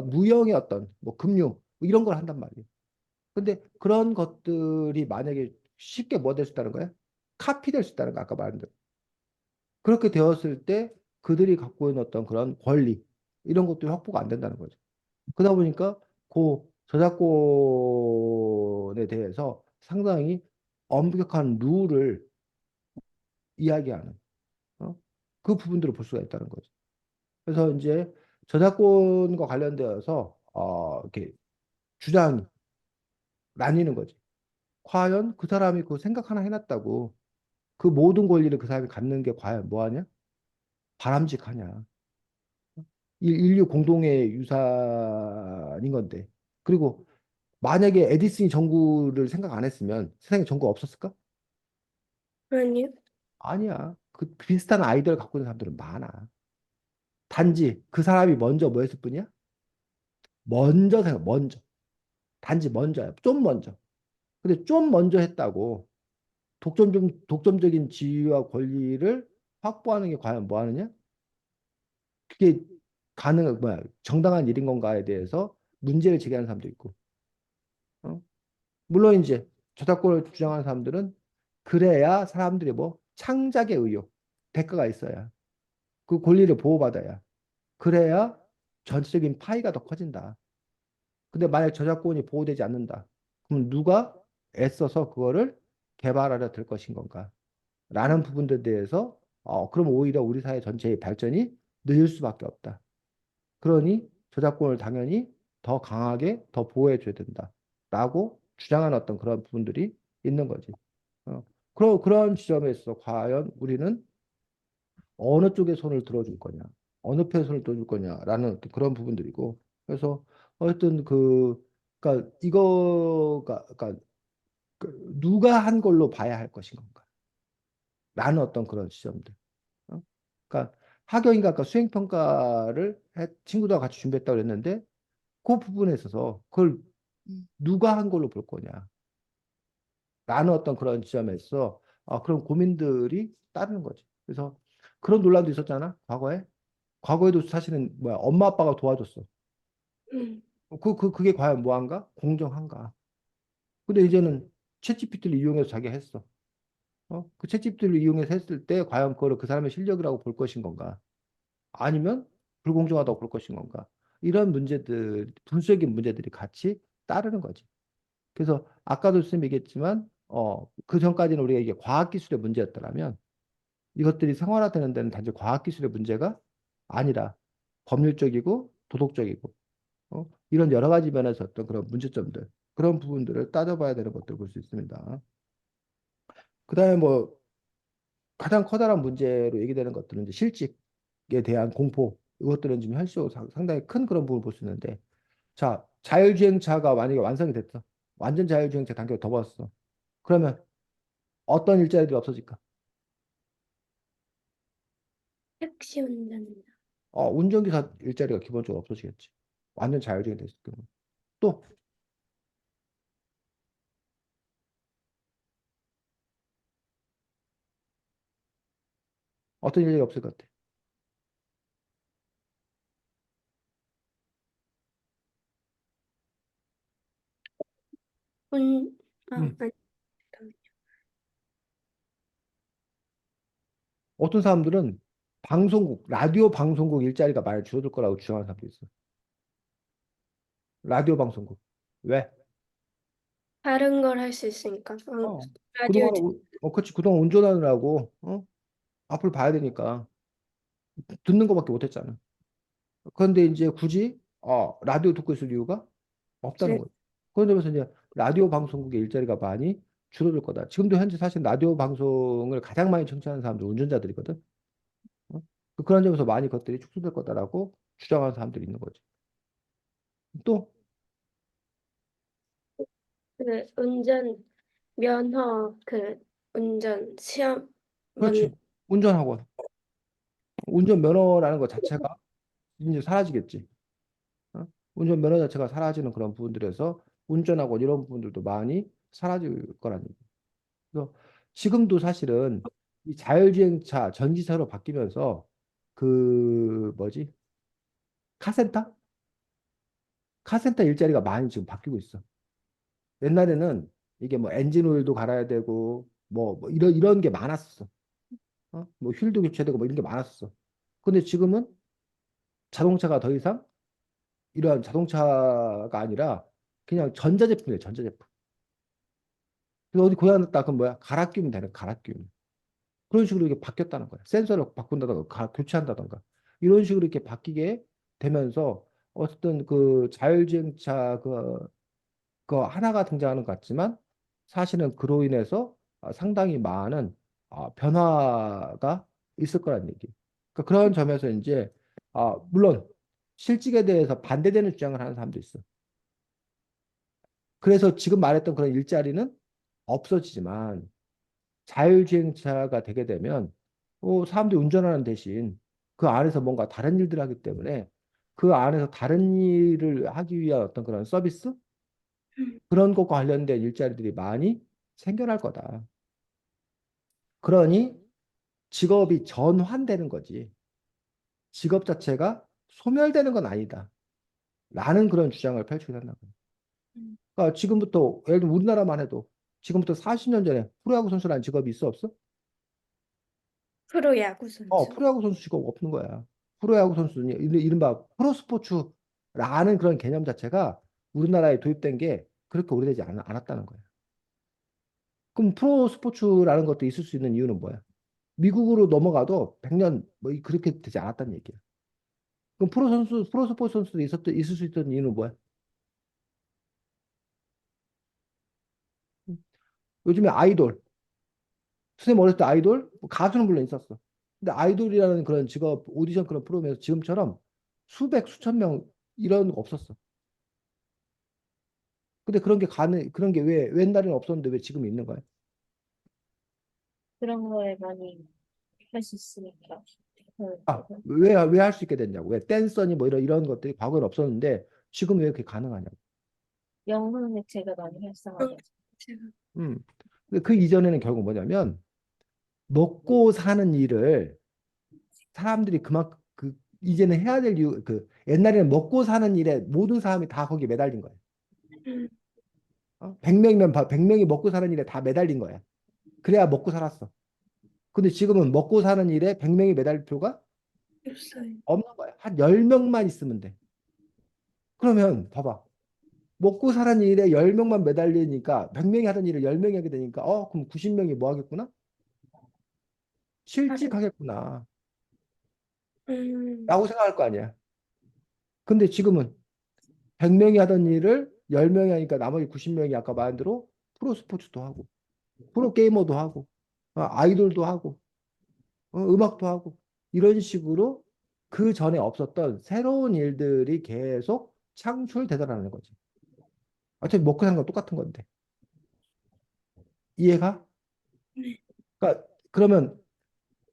Speaker 1: 무형의 어떤 뭐 금융 뭐 이런 걸 한단 말이에요. 근데 그런 것들이 만약에 쉽게 뭐 될 수 있다는 거야? 카피될 수 있다는 거 아까 말한 대로. 그렇게 되었을 때 그들이 갖고 있는 어떤 그런 권리 이런 것들이 확보가 안 된다는 거죠. 그러다 보니까 그 저작권에 대해서 상당히 엄격한 룰을 이야기하는 그 부분들을 볼 수가 있다는 거죠. 그래서 이제 저작권과 관련되어서 이렇게 주장이 나뉘는 거지. 과연 그 사람이 그 생각 하나 해놨다고 그 모든 권리를 그 사람이 갖는 게 과연 뭐하냐? 바람직하냐? 인류 공동의 유산인 건데. 그리고 만약에 에디슨이 전구를 생각 안 했으면 세상에 전구 없었을까?
Speaker 3: 아니요.
Speaker 1: 아니야. 그 비슷한 아이디어를 갖고 있는 사람들은 많아. 단지 그 사람이 먼저 뭐 했을 뿐이야? 먼저. 단지 먼저야. 좀 먼저. 근데 좀 먼저 했다고 독점적인 지위와 권리를 확보하는 게 과연 뭐 하느냐? 그게 뭐야, 정당한 일인 건가에 대해서 문제를 제기하는 사람도 있고. 어? 물론 이제 저작권을 주장하는 사람들은 그래야 사람들이 뭐 창작의 의욕, 대가가 있어야 그 권리를 보호받아야 그래야 전체적인 파이가 더 커진다. 근데 만약 저작권이 보호되지 않는다. 그럼 누가 애써서 그거를 개발하려 들 것인 건가? 라는 부분들에 대해서 그럼 오히려 우리 사회 전체의 발전이 늦을 수밖에 없다. 그러니 저작권을 당연히 더 강하게 더 보호해 줘야 된다라고 주장하는 어떤 그런 부분들이 있는 거지. 어. 그런 지점에서 과연 우리는 어느 쪽에 손을 들어줄 거냐, 어느 편에 손을 들어줄 거냐라는 어떤 그런 부분들이고, 그래서 어쨌든 그러니까 이거가 그러니까 누가 한 걸로 봐야 할 것인 건가라는 어떤 그런 지점들. 어? 그러니까 학영이가 아까 수행 평가를 친구들과 같이 준비했다고 그랬는데 그 부분에 있어서 그걸 누가 한 걸로 볼 거냐. 라는 어떤 그런 지점에서 그런 고민들이 따르는 거지. 그래서 그런 논란도 있었잖아. 과거에도 사실은 뭐야 엄마 아빠가 도와줬어.
Speaker 3: 음,
Speaker 1: 그게 과연 뭐한가? 공정한가? 근데 이제는 챗GPT를 이용해서 자기가 했어. 그 챗GPT를 이용해서 했을 때 과연 그거를 그 사람의 실력이라고 볼 것인 건가? 아니면 불공정하다고 볼 것인 건가? 이런 문제들, 분수적인 문제들이 같이 따르는 거지. 그래서 아까도 선생님이 얘기했지만, 그 전까지는 우리가 이게 과학기술의 문제였더라면 이것들이 생활화되는 데는 단지 과학기술의 문제가 아니라 법률적이고 도덕적이고, 이런 여러 가지 면에서 어떤 그런 문제점들, 그런 부분들을 따져봐야 되는 것들을 볼 수 있습니다. 그다음에 뭐 가장 커다란 문제로 얘기되는 것들은 이제 실직에 대한 공포, 이것들은 지금 현실적으로 상당히 큰 그런 부분을 볼 수 있는데, 자, 자율주행차가 만약에 완성이 됐어. 완전 자율주행차 단계가 더 벌었어. 그러면 어떤 일자리들이 없어질까?
Speaker 3: 택시 운전자.
Speaker 1: 운전기사 일자리가 기본적으로 없어지겠지. 완전 자율주행이 됐을 경우. 또 어떤 일자리가 없을 것 같아?
Speaker 3: 운,
Speaker 1: 음.
Speaker 3: 아니, 잠깐만요.
Speaker 1: 어떤 사람들은 라디오 방송국 일자리가 많이 줄어들 거라고 주장하는 사람도 있어. 라디오 방송국. 왜?
Speaker 3: 다른 걸 할 수 있으니까. 라디오,
Speaker 1: 그치, 그동안 운전하느라고, 앞을 봐야 되니까 듣는 것밖에 못했잖아. 그런데 이제 굳이, 라디오 듣고 있을 이유가 없다는
Speaker 3: 제,
Speaker 1: 거죠. 그런 점에서 이제 라디오 방송국의 일자리가 많이 줄어들 거다. 지금도 현재 사실 라디오 방송을 가장 많이 청취하는 사람들 운전자들이거든. 어? 그런 점에서 많이 것들이 축소될 거다라고 주장하는 사람들이 있는 거지. 또,
Speaker 3: 운전 면허 운전 시험 만
Speaker 1: 그렇지. 운전학원. 운전 면허라는 것 자체가 이제 사라지겠지. 어? 운전 면허 자체가 사라지는 그런 부분들에서 운전학원 이런 부분들도 많이 사라질 거라는 얘기. 그래서 지금도 사실은 이 자율주행차 전기차로 바뀌면서 그 뭐지? 카센터? 카센터 일자리가 많이 지금 바뀌고 있어. 옛날에는 이게 뭐 엔진 오일도 갈아야 되고 뭐 이런 게 많았어. 뭐 휠도 교체되고 뭐 이런 게 많았어. 근데 지금은 자동차가 더 이상 이러한 자동차가 아니라 그냥 전자제품이에요, 전자제품. 그래서 어디 고장 났다 그럼 뭐야? 갈아 끼우면 되는 갈아 끼우면. 그런 식으로 이게 바뀌었다는 거야. 센서를 바꾼다던가 교체한다던가 이런 식으로 이렇게 바뀌게 되면서 어쨌든 그 자율주행차 그 하나가 등장하는 것 같지만 사실은 그로 인해서 상당히 많은 변화가 있을 거란 얘기. 그러니까 그런 점에서 이제 물론 실직에 대해서 반대되는 주장을 하는 사람도 있어. 그래서 지금 말했던 그런 일자리는 없어지지만 자율주행차가 되게 되면 사람들이 운전하는 대신 그 안에서 뭔가 다른 일들을 하기 때문에 그 안에서 다른 일을 하기 위한 어떤 그런 서비스 그런 것과 관련된 일자리들이 많이 생겨날 거다. 그러니 직업이 전환되는 거지. 직업 자체가 소멸되는 건 아니다. 라는 그런 주장을 펼치게 된다고. 그러니까 지금부터 예를 들어 우리나라만 해도 지금부터 40년 전에 프로야구 선수라는 직업이 있어 없어?
Speaker 3: 프로야구 선수.
Speaker 1: 프로야구 선수 직업 없는 거야. 프로야구 선수는 이른바 프로스포츠라는 그런 개념 자체가 우리나라에 도입된 게 그렇게 오래되지 않았다는 거야. 그럼 프로스포츠라는 것도 있을 수 있는 이유는 뭐야? 미국으로 넘어가도 100년 뭐 그렇게 되지 않았다는 얘기야. 그럼 프로스포츠 선수도 있을 수 있던 이유는 뭐야? 요즘에 아이돌, 선생님 어렸을 때 아이돌, 뭐 가수는 물론 있었어. 근데 아이돌이라는 그런 직업 오디션 그런 프로그램에서 지금처럼 수백, 수천 명 이런 거 없었어. 근데 그런 게 왜 옛날에는 없었는데 왜 지금 있는 거야?
Speaker 2: 그런 거에 많이 할 수 있으니까.
Speaker 1: 왜 할 수 있게 됐냐고. 왜 댄서니 뭐 이런 것들이 과거에 없었는데 지금 왜 그게 가능하냐고.
Speaker 2: 영상 매체가 많이
Speaker 3: 응,
Speaker 2: 활성화돼서.
Speaker 3: 제가
Speaker 1: 음. 근데 그 이전에는 결국 뭐냐면 먹고 사는 일을 사람들이 그만큼 이제는 해야 될 이유 옛날에는 먹고 사는 일에 모든 사람이 다 거기에 매달린 거예요.
Speaker 3: 음,
Speaker 1: 100명이면 100명이 먹고 사는 일에 다 매달린 거야. 그래야 먹고 살았어. 근데 지금은 먹고 사는 일에 100명이 매달릴 필요가
Speaker 3: 없어요.
Speaker 1: 없는 거야. 한 10명만 있으면 돼. 그러면 봐봐. 먹고 사는 일에 10명만 매달리니까 100명이 하던 일을 10명이 하게 되니까 그럼 90명이 뭐 하겠구나?
Speaker 3: 다른,
Speaker 1: 실직하겠구나.
Speaker 3: 음,
Speaker 1: 라고 생각할 거 아니야. 근데 지금은 100명이 하던 일을 10명이 하니까 나머지 90명이 아까 말한 대로 프로 스포츠도 하고 프로 게이머도 하고 아이돌도 하고 음악도 하고 이런 식으로 그 전에 없었던 새로운 일들이 계속 창출되더라는 거지. 어차피 먹고 사는 건 똑같은 건데. 이해가?
Speaker 3: 네,
Speaker 1: 그러니까 그러면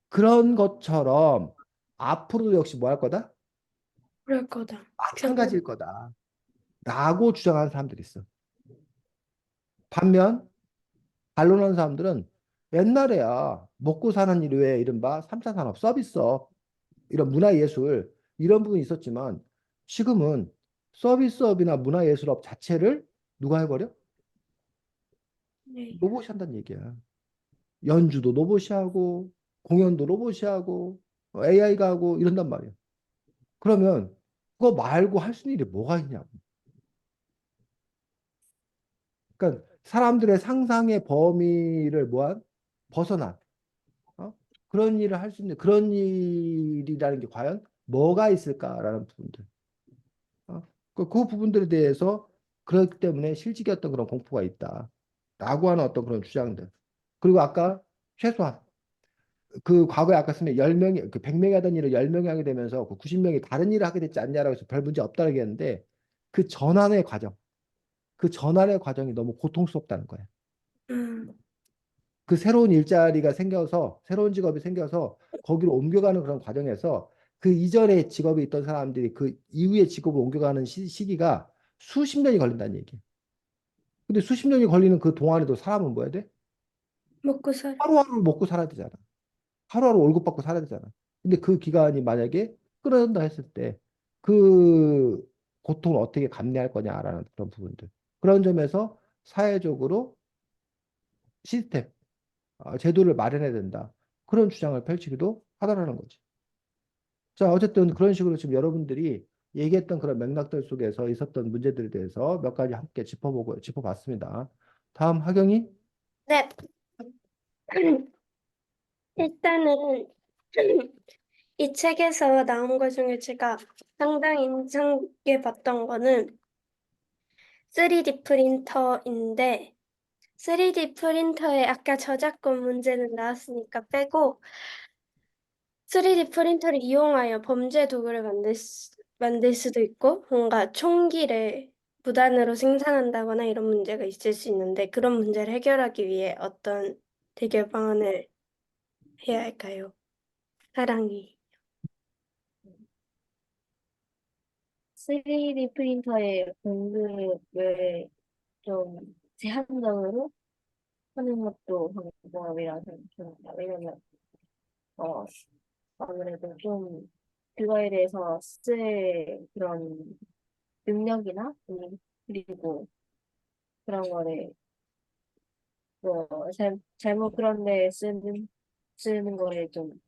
Speaker 1: 그런 것처럼 앞으로도 역시 뭐 할 거다?
Speaker 3: 그럴 거다. 변,
Speaker 1: 마찬가지일 거다. 라고 주장하는 사람들이 있어. 반면 반론하는 사람들은 옛날에야 먹고 사는 일 외에 이른바 3차 산업 서비스업 이런 문화예술 이런 부분이 있었지만 지금은 서비스업이나 문화예술업 자체를 누가 해버려?
Speaker 3: 네.
Speaker 1: 로봇이 한다는 얘기야. 연주도 로봇이 하고 공연도 로봇이 하고 AI가 하고 이런단 말이야. 그러면 그거 말고 할 수 있는 일이 뭐가 있냐고. 그러니까 사람들의 상상의 범위를 뭐한 벗어난 어? 그런 일을 할 수 있는 그런 일이라는 게 과연 뭐가 있을까라는 부분들. 어? 그 부분들에 대해서 그렇기 때문에 실직이었던 그런 공포가 있다. 라고 하는 어떤 그런 주장들. 그리고 아까 최소한 그 과거에 아까 쓰면 10명이 100명이 하던 일을 10명이 하게 되면서 그 90명이 다른 일을 하게 됐지 않냐라고 해서 별 문제 없다고 얘기했는데 그 전환의 과정, 그 전환의 과정이 너무 고통스럽다는 거예요.
Speaker 3: 음,
Speaker 1: 그 새로운 일자리가 생겨서 새로운 직업이 생겨서 거기로 옮겨가는 그런 과정에서 그 이전에 직업이 있던 사람들이 그 이후에 직업을 옮겨가는 시기가 수십 년이 걸린다는 얘기예요. 근데 수십 년이 걸리는 그 동안에도 사람은 뭐 해야 돼?
Speaker 3: 먹고 살아.
Speaker 1: 하루하루 먹고 살아야 되잖아. 하루하루 월급 받고 살아야 되잖아. 근데 그 기간이 만약에 끊어진다 했을 때 그 고통을 어떻게 감내할 거냐라는 그런 부분들. 그런 점에서 사회적으로 시스템, 제도를 마련해야 된다. 그런 주장을 펼치기도 하더라는 거지. 자, 어쨌든 그런 식으로 지금 여러분들이 얘기했던 그런 맥락들 속에서 있었던 문제들에 대해서 몇 가지 함께 짚어봤습니다. 다음 하경이
Speaker 3: 네. 일단은 이 책에서 나온 것 중에 제가 상당히 인상 깊게 봤던 거는 3D 프린터인데 3D 프린터에 아까 저작권 문제는 나왔으니까 빼고 3D 프린터를 이용하여 범죄 도구를 만들 수도 있고 뭔가 총기를 무단으로 생산한다거나 이런 문제가 있을 수 있는데 그런 문제를 해결하기 위해 어떤 해결 방안을 해야 할까요? 사랑이.
Speaker 2: 3D 프린터의 공급을 좀 제한적으로 하는 것도 방법이라고 생각합니다. 왜냐면, 어, 아무래도 좀 그거에 대해서 쓸 그런 능력이나, 그리고 그런 거를 뭐, 잘못 그런 데 쓰는 거를 좀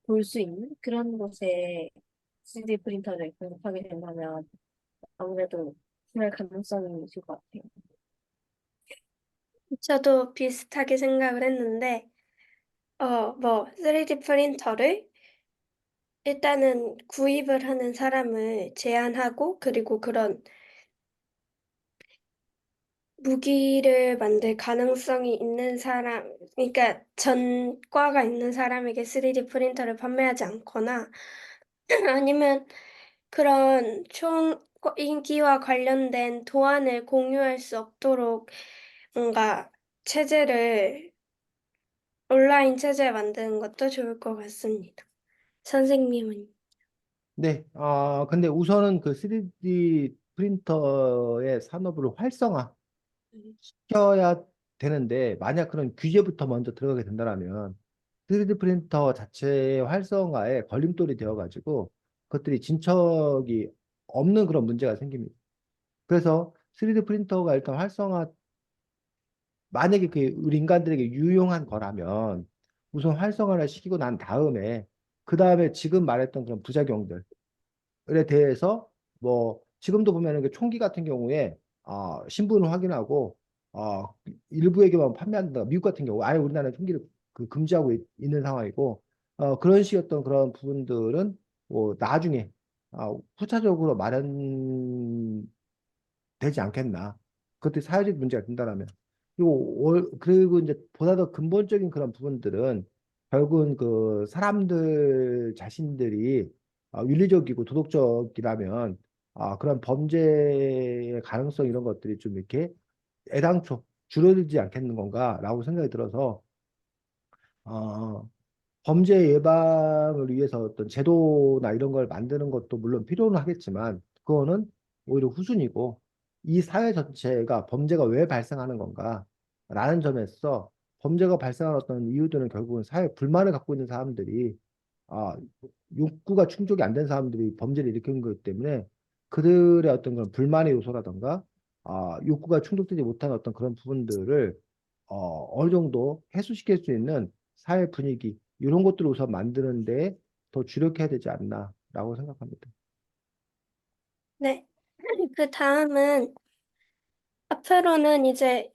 Speaker 2: 볼 수 있는 그런 곳에 3D 프린터를 공급하게 된다면 아무래도 심할 가능성이 있을 것 같아요.
Speaker 3: 저도 비슷하게 생각을 했는데, 뭐, 3D 프린터를 일단은 구입을 하는 사람을 제한하고, 그리고 그런 무기를 만들 가능성이 있는 사람, 그러니까 전과가 있는 사람에게 3D 프린터를 판매하지 않거나, 아니면 그런 인기와 관련된 도안을 공유할 수 없도록 뭔가 체제를 온라인 체제 만드는 것도 좋을 것 같습니다. 선생님은?
Speaker 1: 네, 근데 우선은 그 3D 프린터의 산업을 활성화시켜야 되는데 만약 그런 규제부터 먼저 들어가게 된다면 3D 프린터 자체의 활성화에 걸림돌이 되어가지고 그것들이 진척이 없는 그런 문제가 생깁니다. 그래서 3D 프린터가 일단 활성화 만약에 그 우리 인간들에게 유용한 거라면 우선 활성화를 시키고 난 다음에 그 다음에 지금 말했던 그런 부작용들에 대해서 뭐 지금도 보면은 그 총기 같은 경우에 신분을 확인하고 일부에게만 판매한다. 미국 같은 경우 아예 우리나라는 총기를 금지하고 있는 상황이고 그런 식이었던 그런 부분들은 뭐 나중에 후차적으로 마련되지 않겠나. 그것도 사회적 문제가 된다라면. 그리고 이제 보다 더 근본적인 그런 부분들은 결국은 그 사람들 자신들이 윤리적이고 도덕적이라면 그런 범죄의 가능성 이런 것들이 좀 이렇게 애당초 줄어들지 않겠는 건가라고 생각이 들어서 어, 범죄 예방을 위해서 어떤 제도나 이런 걸 만드는 것도 물론 필요는 하겠지만 그거는 오히려 후순위고 이 사회 전체가 범죄가 왜 발생하는 건가 라는 점에서 범죄가 발생하는 어떤 이유들은 결국은 사회 불만을 갖고 있는 사람들이 아, 욕구가 충족이 안 된 사람들이 범죄를 일으키는 거기 때문에 그들의 어떤 그런 불만의 요소라던가 욕구가 충족되지 못한 어떤 그런 부분들을 어느 정도 해소시킬 수 있는 사회 분위기 이런 것들을 우선 만드는데 더 주력해야 되지 않나라고 생각합니다.
Speaker 3: 네. 그 다음은 앞으로는 이제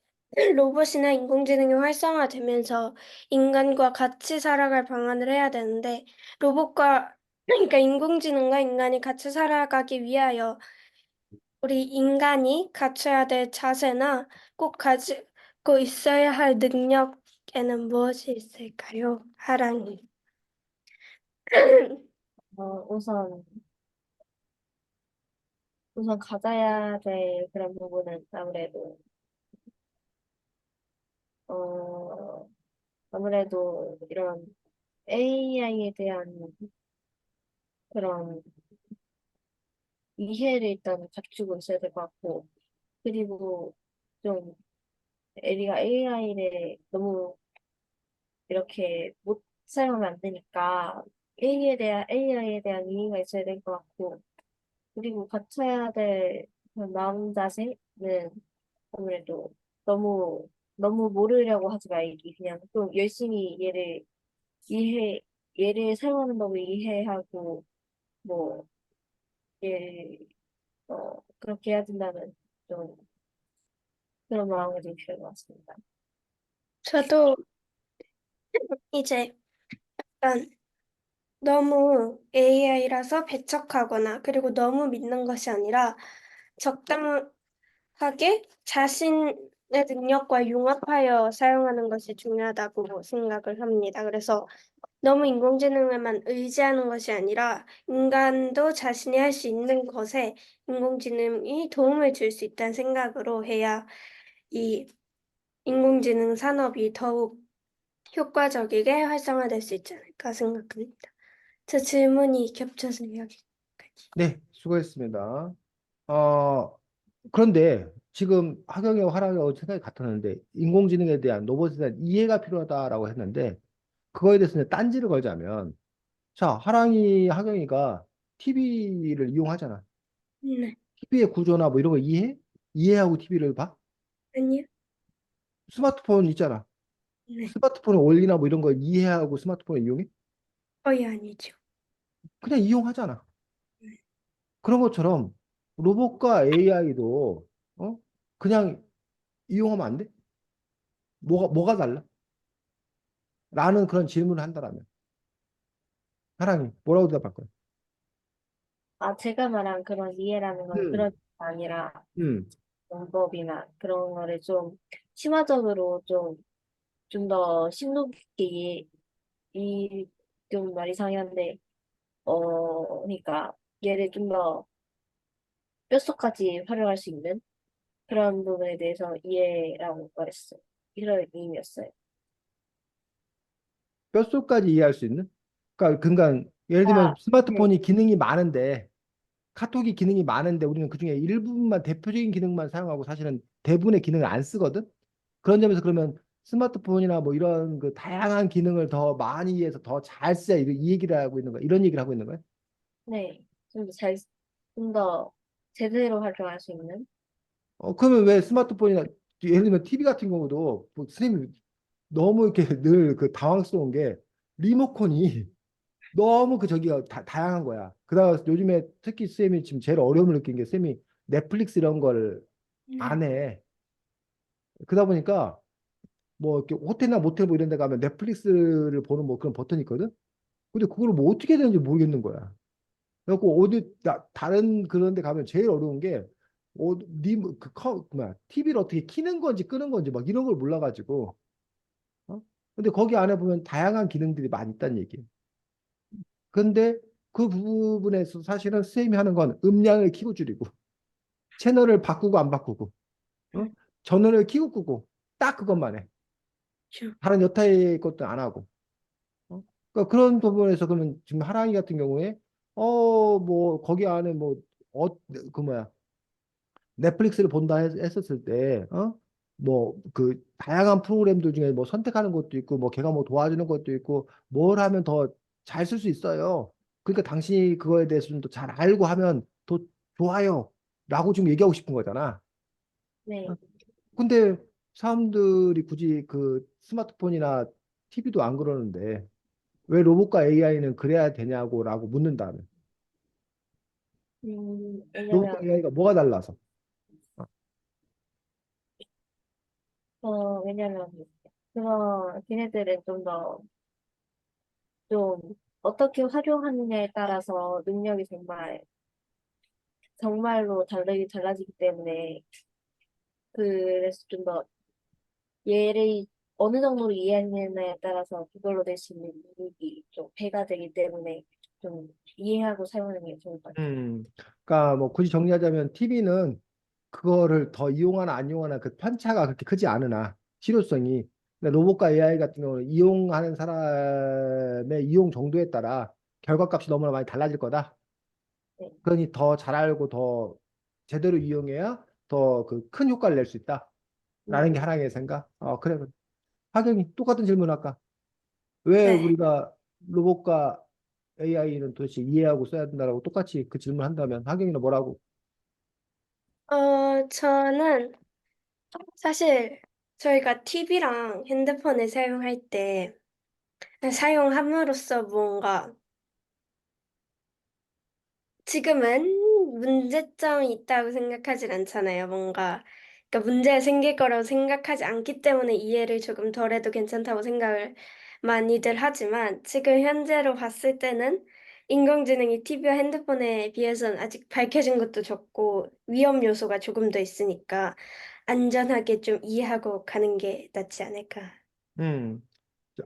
Speaker 3: 로봇이나 인공지능이 활성화되면서 인간과 같이 살아갈 방안을 해야 되는데 그러니까 인공지능과 인간이 같이 살아가기 위하여 우리 인간이 갖춰야 될 자세나 꼭 가지고 있어야 할 능력에는 무엇이 있을까요? 하랑이.
Speaker 2: 우선 가져야 될 그런 부분은 어, 아무래도 이런 AI에 대한 그런 이해를 일단 갖추고 있어야 될 것 같고, 그리고 좀 우리가 AI를 너무 이렇게 못 사용하면 안 되니까 AI에 대한 이해가 있어야 될 것 같고, 그리고 갖춰야 될 그런 마음 자세는 아무래도 너무 너무 모르려고 하지 말기 그냥 좀 열심히 이해 얘를 사용하는 법을 이해하고 뭐 얘, 그렇게 해야 된다는 좀 그런 마음이 좀 필요한 것 같습니다.
Speaker 3: 저도 이제 약간 너무 AI라서 배척하거나 그리고 너무 믿는 것이 아니라 적당하게 자신의 능력과 융합하여 사용하는 것이 중요하다고 생각을 합니다. 그래서 너무 인공지능에만 의지하는 것이 아니라 인간도 자신이 할 수 있는 것에 인공지능이 도움을 줄 수 있다는 생각으로 해야 이 인공지능 산업이 더욱 효과적이게 활성화될 수 있지 않을까 생각합니다. 저 질문이 겹쳐서 여기까지.
Speaker 1: 네, 수고했습니다. 어, 그런데 지금 하경이와 화랑이하고 생각이 같았는데 인공지능에 대한 로봇에 대한 이해가 필요하다라고 했는데 그거에 대해서 이제 딴지를 걸자면 자, 하경이가 TV를 이용하잖아.
Speaker 3: 네,
Speaker 1: TV의 구조나 뭐 이런 거 이해하고 TV를 봐?
Speaker 3: 아니요,
Speaker 1: 스마트폰 있잖아.
Speaker 3: 네,
Speaker 1: 스마트폰 원리나 뭐 이런 걸 이해하고 스마트폰을 이용해?
Speaker 3: 거의 아니죠.
Speaker 1: 그냥 이용하잖아.
Speaker 3: 네.
Speaker 1: 그런 것처럼 로봇과 AI도 그냥 이용하면 안 돼? 뭐가 달라? 라는 그런 질문을 한다라면 사랑이 뭐라고 대답할 거야?
Speaker 2: 제가 말한 그런 이해라는 건
Speaker 1: 음,
Speaker 2: 그런 게 아니라
Speaker 1: 음.
Speaker 2: 방법이나 그런 거를 좀 심화적으로 좀 더 심도 깊게 좀 말이 상한데 그러니까 얘를 좀 더 뼛속까지 활용할 수 있는 그런 부분에 대해서 이해라고 말했어요. 이런 의미였어요.
Speaker 1: 뼛속까지 이해할 수 있는? 그러니까 예를 들면
Speaker 2: 네.
Speaker 1: 스마트폰이 기능이 많은데 카톡이 기능이 많은데 우리는 그중에 일부분만 대표적인 기능만 사용하고 사실은 대부분의 기능을 안 쓰거든? 그런 점에서 그러면 스마트폰이나 뭐 이런 그 다양한 기능을 더 많이 해서 더 잘 쓰자 이 얘기를 하고 있는 거야. 이런 얘기를 하고 있는 거야.
Speaker 2: 네. 좀 더 제대로 활용할 수 있는?
Speaker 1: 그러면 왜 스마트폰이나 예를 들면 TV 같은 경우도 뭐 선생님이 너무 이렇게 늘 그 당황스러운 게 리모컨이 너무 그 저기가 다양한 거야. 그다가 요즘에 특히 쌤이 지금 제일 어려움을 느낀 게 쌤이 넷플릭스 이런 걸 안 해. 그러다 보니까 뭐 이렇게 호텔이나 모텔 뭐 이런 데 가면 넷플릭스를 보는 뭐 그런 버튼이 있거든. 근데 그걸 뭐 어떻게 해야 되는지 모르겠는 거야. 그래갖고 어디 다른 그런 데 가면 제일 어려운 게 뭐야 TV를 어떻게 키는 건지 끄는 건지 막 이런 걸 몰라가지고 근데 거기 안에 보면 다양한 기능들이 많이 있다는 얘기예요. 근데 그 부분에서 사실은 선생님이 하는 건 음량을 키고 줄이고 채널을 바꾸고 안 바꾸고 어? 전원을 키고 끄고 딱 그것만 해.
Speaker 3: 그쵸.
Speaker 1: 다른 여타의 것도 안 하고. 그러니까 그런 부분에서 그러면 지금 하랑이 같은 경우에 뭐 거기 안에 그 뭐야 넷플릭스를 본다 했었을 때 뭐 그 다양한 프로그램들 중에 뭐 선택하는 것도 있고 뭐 걔가 뭐 도와주는 것도 있고 뭘 하면 더 잘 쓸 수 있어요. 그러니까 당신이 그거에 대해서 좀 더 잘 알고 하면 더 좋아요. 라고 지금 얘기하고 싶은 거잖아.
Speaker 2: 네.
Speaker 1: 근데 사람들이 굳이 그 스마트폰이나 TV도 안 그러는데 왜 로봇과 AI는 그래야 되냐고라고 묻는다면 로봇과
Speaker 2: 왜냐면,
Speaker 1: AI가 뭐가 달라서? 어,
Speaker 2: 왜냐면, 걔네들은 좀, 어떻게 활용하느냐에 따라서 능력이 정말로 달라지기 때문에, 그래서 좀 더, 얘를 어느 정도로 이해하느냐에 따라서 그걸로 낼 수 있는 이익이 좀 배가 되기 때문에, 좀 이해하고 사용하는 게 좋을 것 같아요.
Speaker 1: 음, 그러니까 뭐 굳이 정리하자면 TV는 그거를 더 이용하나 안 이용하나 그 편차가 그렇게 크지 않으나 실효성이 근데 로봇과 AI 같은 경우는 이용하는 사람의 이용 정도에 따라 결과값이 너무나 많이 달라질 거다.
Speaker 2: 네.
Speaker 1: 그러니 더 잘 알고 더 제대로 이용해야 더 그 큰 효과를 낼 수 있다. 라는 게
Speaker 2: 네.
Speaker 1: 하나의 생각. 그래. 하경이 똑같은 질문 할까? 왜
Speaker 3: 네.
Speaker 1: 우리가 로봇과 AI는 도대체 이해하고 써야 된다라고 똑같이 그 질문 한다면 하경이는 뭐라고?
Speaker 3: 저는 사실 저희가 TV랑 핸드폰을 사용할 때 사용함으로써 뭔가 지금은 문제점이 있다고 생각하진 않잖아요. 뭔가 그러니까 문제가 생길 거라고 생각하지 않기 때문에 이해를 조금 덜해도 괜찮다고 생각을 많이들 하지만 지금 현재로 봤을 때는 인공지능이 TV와 핸드폰에 비해서는 아직 밝혀진 것도 적고 위험 요소가 조금 더 있으니까 안전하게 좀 이해하고 가는 게 낫지 않을까.
Speaker 1: 음.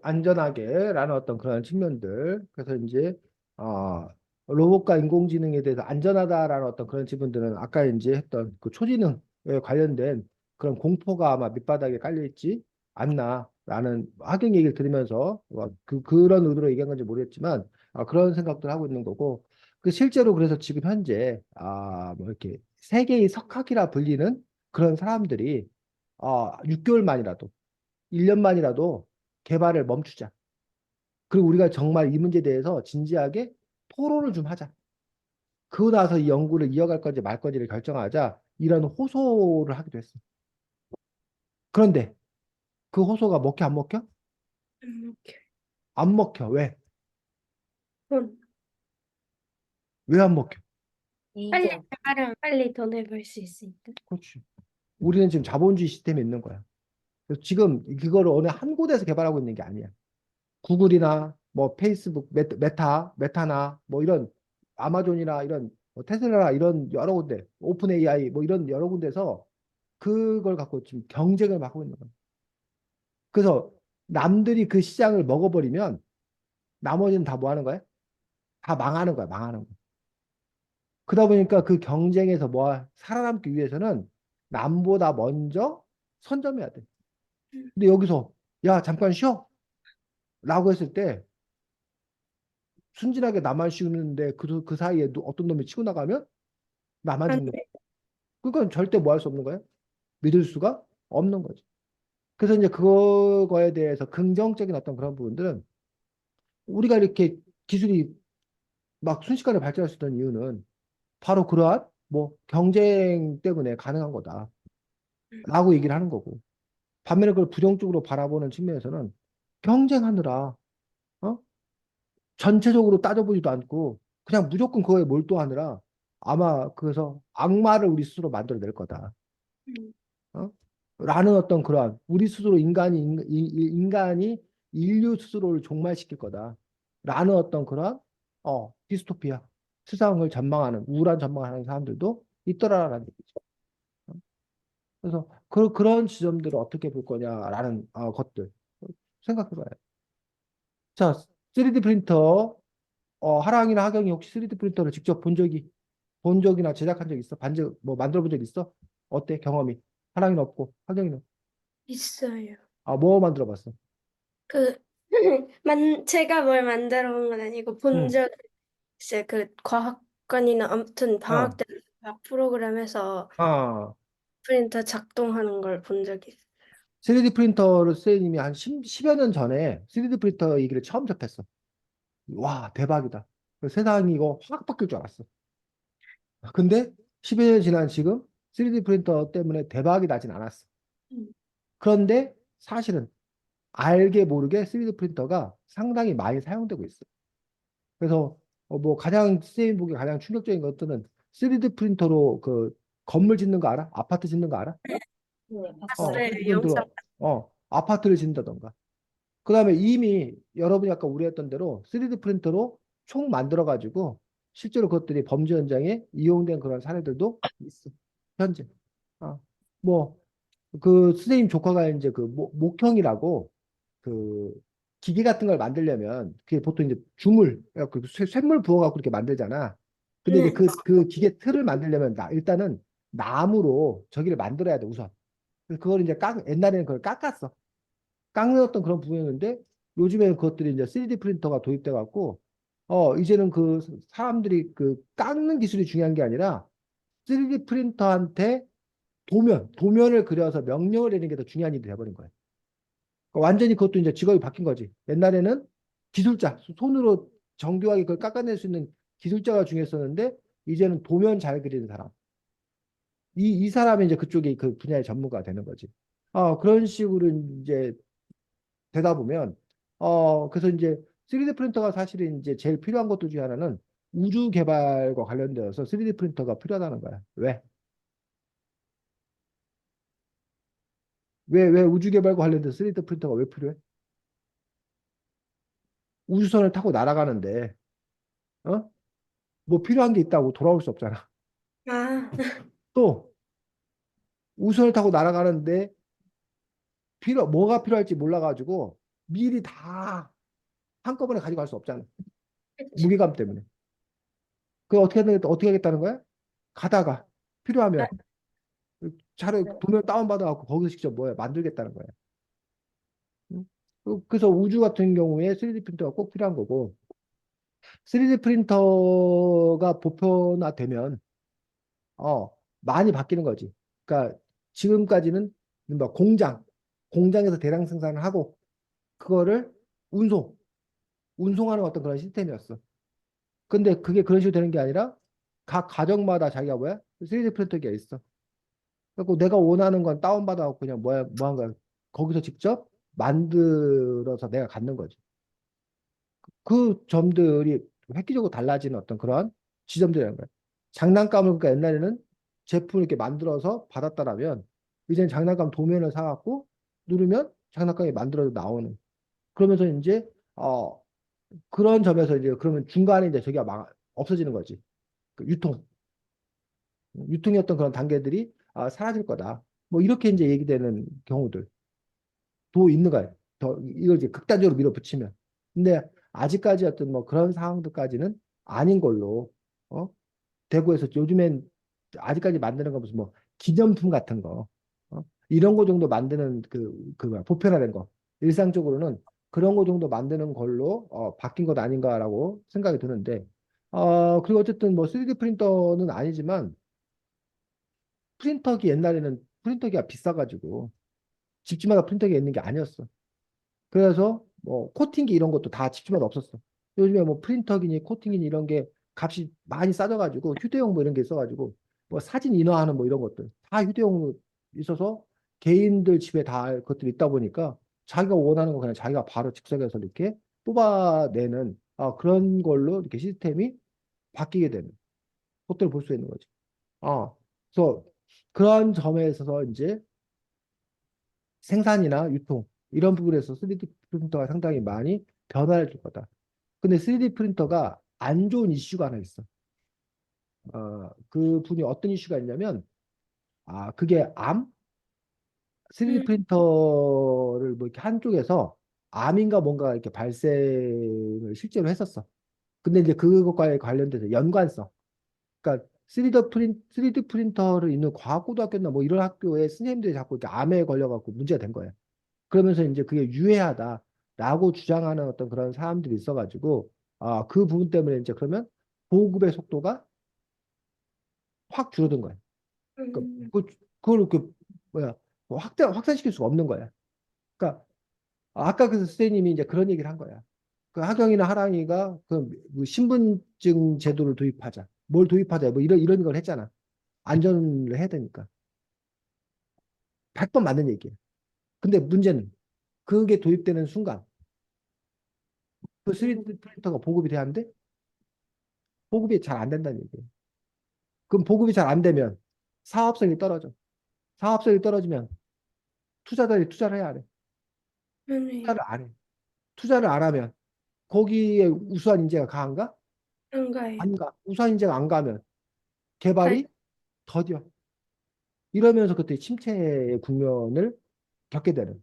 Speaker 1: 안전하게라는 어떤 그런 측면들. 그래서 이제 어, 로봇과 인공지능에 대해서 안전하다라는 어떤 그런 지분들은 아까 이제 했던 그 초지능에 관련된 그런 공포가 아마 밑바닥에 깔려 있지 않나라는 학경 얘기를 들으면서 그런 의도로 얘기한 건지 모르겠지만 그런 생각들 하고 있는 거고 그 실제로 그래서 지금 현재 뭐 이렇게 세계의 석학이라 불리는 그런 사람들이 6개월 만이라도 1년 만이라도 개발을 멈추자. 그리고 우리가 정말 이 문제에 대해서 진지하게 토론을 좀 하자. 그러고 나서 이 연구를 이어갈 건지 말 건지를 결정하자. 이런 호소를 하기도 했어. 그런데 그 호소가 먹혀 안 먹혀?
Speaker 3: 오케이.
Speaker 1: 안 먹혀. 왜?
Speaker 3: 돈.
Speaker 1: 왜 안 먹혀?
Speaker 2: 이익이
Speaker 3: 빨리
Speaker 2: 없
Speaker 3: 개발하면 빨리 돈을 벌 수 있으니까.
Speaker 1: 그렇지. 우리는 지금 자본주의 시스템에 있는 거야. 그래서 지금 그거를 어느 한 곳에서 개발하고 있는 게 아니야. 구글이나 뭐 페이스북, 메타나 뭐 이런 아마존이나 이런 뭐 테슬라나 이런 여러 군데, 오픈 AI 뭐 이런 여러 군데서 그걸 갖고 지금 경쟁을 막 하고 있는 거예요. 그래서 남들이 그 시장을 먹어버리면 나머지는 다 뭐 하는 거야? 다 망하는 거야, 망하는 거야. 그러다 보니까 그 경쟁에서 뭐 살아남기 위해서는 남보다 먼저 선점해야 돼. 근데 여기서 야 잠깐 쉬어 라고 했을 때 순진하게 나만 쉬는데 그 사이에 어떤 놈이 치고 나가면 나만
Speaker 3: 안
Speaker 1: 죽는 거야.
Speaker 3: 돼.
Speaker 1: 그건 절대 뭐 할 수 없는 거야. 믿을 수가 없는 거지. 그래서 이제 그거에 대해서 긍정적인 어떤 그런 부분들은 우리가 이렇게 기술이 막 순식간에 발전할 수 있던 이유는 바로 그러한 뭐 경쟁 때문에 가능한 거다라고 얘기를 하는 거고, 반면에 그걸 부정적으로 바라보는 측면에서는 경쟁하느라 어? 전체적으로 따져보지도 않고 그냥 무조건 그거에 몰두하느라 아마 그래서 악마를 우리 스스로 만들어낼 거다.
Speaker 3: 음.
Speaker 1: 어? 라는 어떤 그러한 우리 스스로 인간이 인류 스스로를 종말시킬 거다. 라는 어떤 그러한 디스토피아 세상을 전망하는 우울한 전망하는 사람들도 있더라라는 얘기죠. 그래서 그런 지점들을 어떻게 볼 거냐라는 것들 생각해봐요. 자, 3D 프린터 하랑이나 하경이 혹시 3D 프린터를 직접 본 적이나 제작한 적 있어? 뭐 만들어 본 적 있어? 어때? 경험이? 하랑이는 없고 하경이는?
Speaker 3: 있어요.
Speaker 1: 뭐 만들어 봤어?
Speaker 3: 그, 제가 뭘 만들어 본 건 아니고 본
Speaker 1: 응.
Speaker 3: 적 있어요. 그 과학관이나 아무튼 방학
Speaker 1: 어.
Speaker 3: 때 과학 프로그램에서
Speaker 1: 아,
Speaker 3: 프린터 작동하는 걸 본 적이 있어요.
Speaker 1: 3D 프린터를 선생님이 한 10여 년 전에 3D 프린터 얘기를 처음 접했어. 와, 대박이다. 세상이 이거 확 바뀔 줄 알았어. 근데 10여 년 지난 지금 3D 프린터 때문에 대박이 나진 않았어.
Speaker 3: 음.
Speaker 1: 그런데 사실은 알게 모르게 3D 프린터가 상당히 많이 사용되고 있어. 그래서 뭐 가장 선생님 보기 가장 충격적인 것들은 3D 프린터로 그 건물 짓는 거 알아? 아파트 짓는 거 알아?
Speaker 2: 네, 봤어요.
Speaker 3: 봤어요,
Speaker 1: 예를
Speaker 3: 영상.
Speaker 1: 들어 아파트를 짓는다던가. 그다음에 이미 여러분이 아까 우려했던 대로 3D 프린터로 총 만들어 가지고 실제로 그것들이 범죄 현장에 이용된 그런 사례들도 있어. 현재. 아, 뭐 그 선생님 조카가 이제 그 목형이라고 그 기계 같은 걸 만들려면 그게 보통 이제 주물, 그 쇳물 부어갖고 그렇게 만들잖아. 근데 이제
Speaker 3: 네.
Speaker 1: 그 기계 틀을 만들려면 일단은 나무로 저기를 만들어야 돼 우선. 그래서 그걸 이제 옛날에는 그걸 깎았어. 깎는 어떤 그런 부분이었는데 요즘에는 그것들이 이제 3D 프린터가 도입돼 갖고 이제는 그 사람들이 그 깎는 기술이 중요한 게 아니라 3D 프린터한테 도면을 그려서 명령을 내리는 게 더 중요한 일이 돼버린 거예요. 그러니까 완전히 그것도 이제 직업이 바뀐 거지. 옛날에는 기술자, 손으로 정교하게 그걸 깎아낼 수 있는 기술자가 중요했었는데, 이제는 도면 잘 그리는 사람. 이 사람이 이제 그쪽에 그 분야의 전문가가 되는 거지. 그런 식으로 이제 되다 보면, 그래서 이제 3D 프린터가 사실은 이제 제일 필요한 것들 중에 하나는 우주 개발과 관련되어서 3D 프린터가 필요하다는 거야. 왜? 왜 우주 개발과 관련돼서 3D 프린터가 왜 필요해? 우주선을 타고 날아가는데, 어? 뭐 필요한 게 있다고 돌아올 수 없잖아.
Speaker 3: 아,
Speaker 1: 또 우주선을 타고 날아가는데 뭐가 필요할지 몰라가지고 미리 다 한꺼번에 가지고 갈 수 없잖아.
Speaker 3: 그치.
Speaker 1: 무게감 때문에. 어떻게 하겠다는 거야? 가다가
Speaker 3: 아,
Speaker 1: 필요하면 자료
Speaker 2: 네.
Speaker 1: 도면 다운받아갖고 거기서 직접 뭐야 만들겠다는 거야. 응? 그래서 우주 같은 경우에 3D 프린터가 꼭 필요한 거고 3D 프린터가 보편화되면 어, 많이 바뀌는 거지. 그러니까 지금까지는 뭐 공장에서 대량 생산을 하고 그거를 운송, 운송하는 어떤 그런 시스템이었어. 근데 그게 그런 식으로 되는 게 아니라 각 가정마다 자기가 뭐야? 3D 프린터기가 있어. 그리고 내가 원하는 건 다운받아갖고 그냥 뭐 한 거야. 거기서 직접 만들어서 내가 갖는 거지. 그 점들이 획기적으로 달라지는 어떤 그런 지점들이라는 거야. 장난감을 그러니까 옛날에는 제품을 이렇게 만들어서 받았다라면 이제는 장난감 도면을 사갖고 누르면 장난감이 만들어서 나오는. 그러면서 이제 그런 점에서 이제 그러면 중간에 이제 저기가 없어지는 거지. 그 유통의 어떤 그런 단계들이 사라질 거다. 뭐 이렇게 이제 얘기되는 경우들. 도 있는 거예요. 이걸 이제 극단적으로 밀어붙이면. 근데 아직까지 어떤 뭐 그런 상황들까지는 아닌 걸로, 대구에서 요즘엔 아직까지 만드는 거 무슨 뭐 기념품 같은 거, 이런 거 정도 만드는 뭐야, 보편화된 거. 일상적으로는 그런 거 정도 만드는 걸로 바뀐 것 아닌가라고 생각이 드는데, 그리고 어쨌든 뭐 3D 프린터는 아니지만 옛날에는 프린터기가 비싸가지고 집집마다 프린터기가 있는 게 아니었어. 그래서 뭐 코팅기 이런 것도 다 집집마다 없었어. 요즘에 뭐 프린터기니 코팅기니 이런 게 값이 많이 싸져가지고 휴대용 뭐 이런 게 있어가지고 뭐 사진 인화하는 뭐 이런 것들 다 휴대용으로 있어서 개인들 집에 다 그것들이 있다 보니까 자기가 원하는 거 그냥 자기가 바로 즉석에서 이렇게 뽑아내는 그런 걸로 이렇게 시스템이 바뀌게 되는 것들을 볼 수 있는 거지. 아, 그래서 그런 점에 있어서 이제 생산이나 유통 이런 부분에서 3D 프린터가 상당히 많이 변화를 줄 거다. 근데 3D 프린터가 안 좋은 이슈가 하나 있어. 그 분이 어떤 이슈가 있냐면 그게 3D
Speaker 3: 음,
Speaker 1: 프린터를 뭐 이렇게 한쪽에서 암인가 뭔가 이렇게 발생을 실제로 했었어. 근데 이제 그것과 관련돼서 연관성. 그러니까 3D 프린터를 있는 과학고등학교나 뭐 이런 학교에 선생님들이 자꾸 이렇게 암에 걸려갖고 문제가 된 거예요. 그러면서 이제 그게 유해하다라고 주장하는 어떤 그런 사람들이 있어가지고 그 부분 때문에 이제 그러면 보급의 속도가 확 줄어든 거예요. 그러니까
Speaker 3: 음,
Speaker 1: 그걸 그 뭐야 뭐 확산시킬 수가 없는 거야. 그러니까 아까 그 선생님이 이제 그런 얘기를 한 거야. 그 하경이나 하랑이가 그뭐 신분증 제도를 도입하자, 뭘 도입하자, 뭐 이런 걸 했잖아. 안전을 해야 되니까 100번 맞는 얘기야. 근데 문제는 그게 도입되는 순간 그 3D 프린터가 보급이 돼야 하는데 보급이 잘 안 된다는 얘기예요. 그럼 보급이 잘 안 되면 사업성이 떨어져. 사업성이 떨어지면 투자자들이 투자를 해야 안 해.
Speaker 3: 네,
Speaker 1: 투자를 안 해. 투자를 안 하면 거기에 우수한 인재가 가한가?
Speaker 3: 한가해요.
Speaker 1: 안 가. 우수한 인재가 안 가면
Speaker 3: 다,
Speaker 1: 개발이 더뎌. 이러면서 그때 침체의 국면을 겪게 되는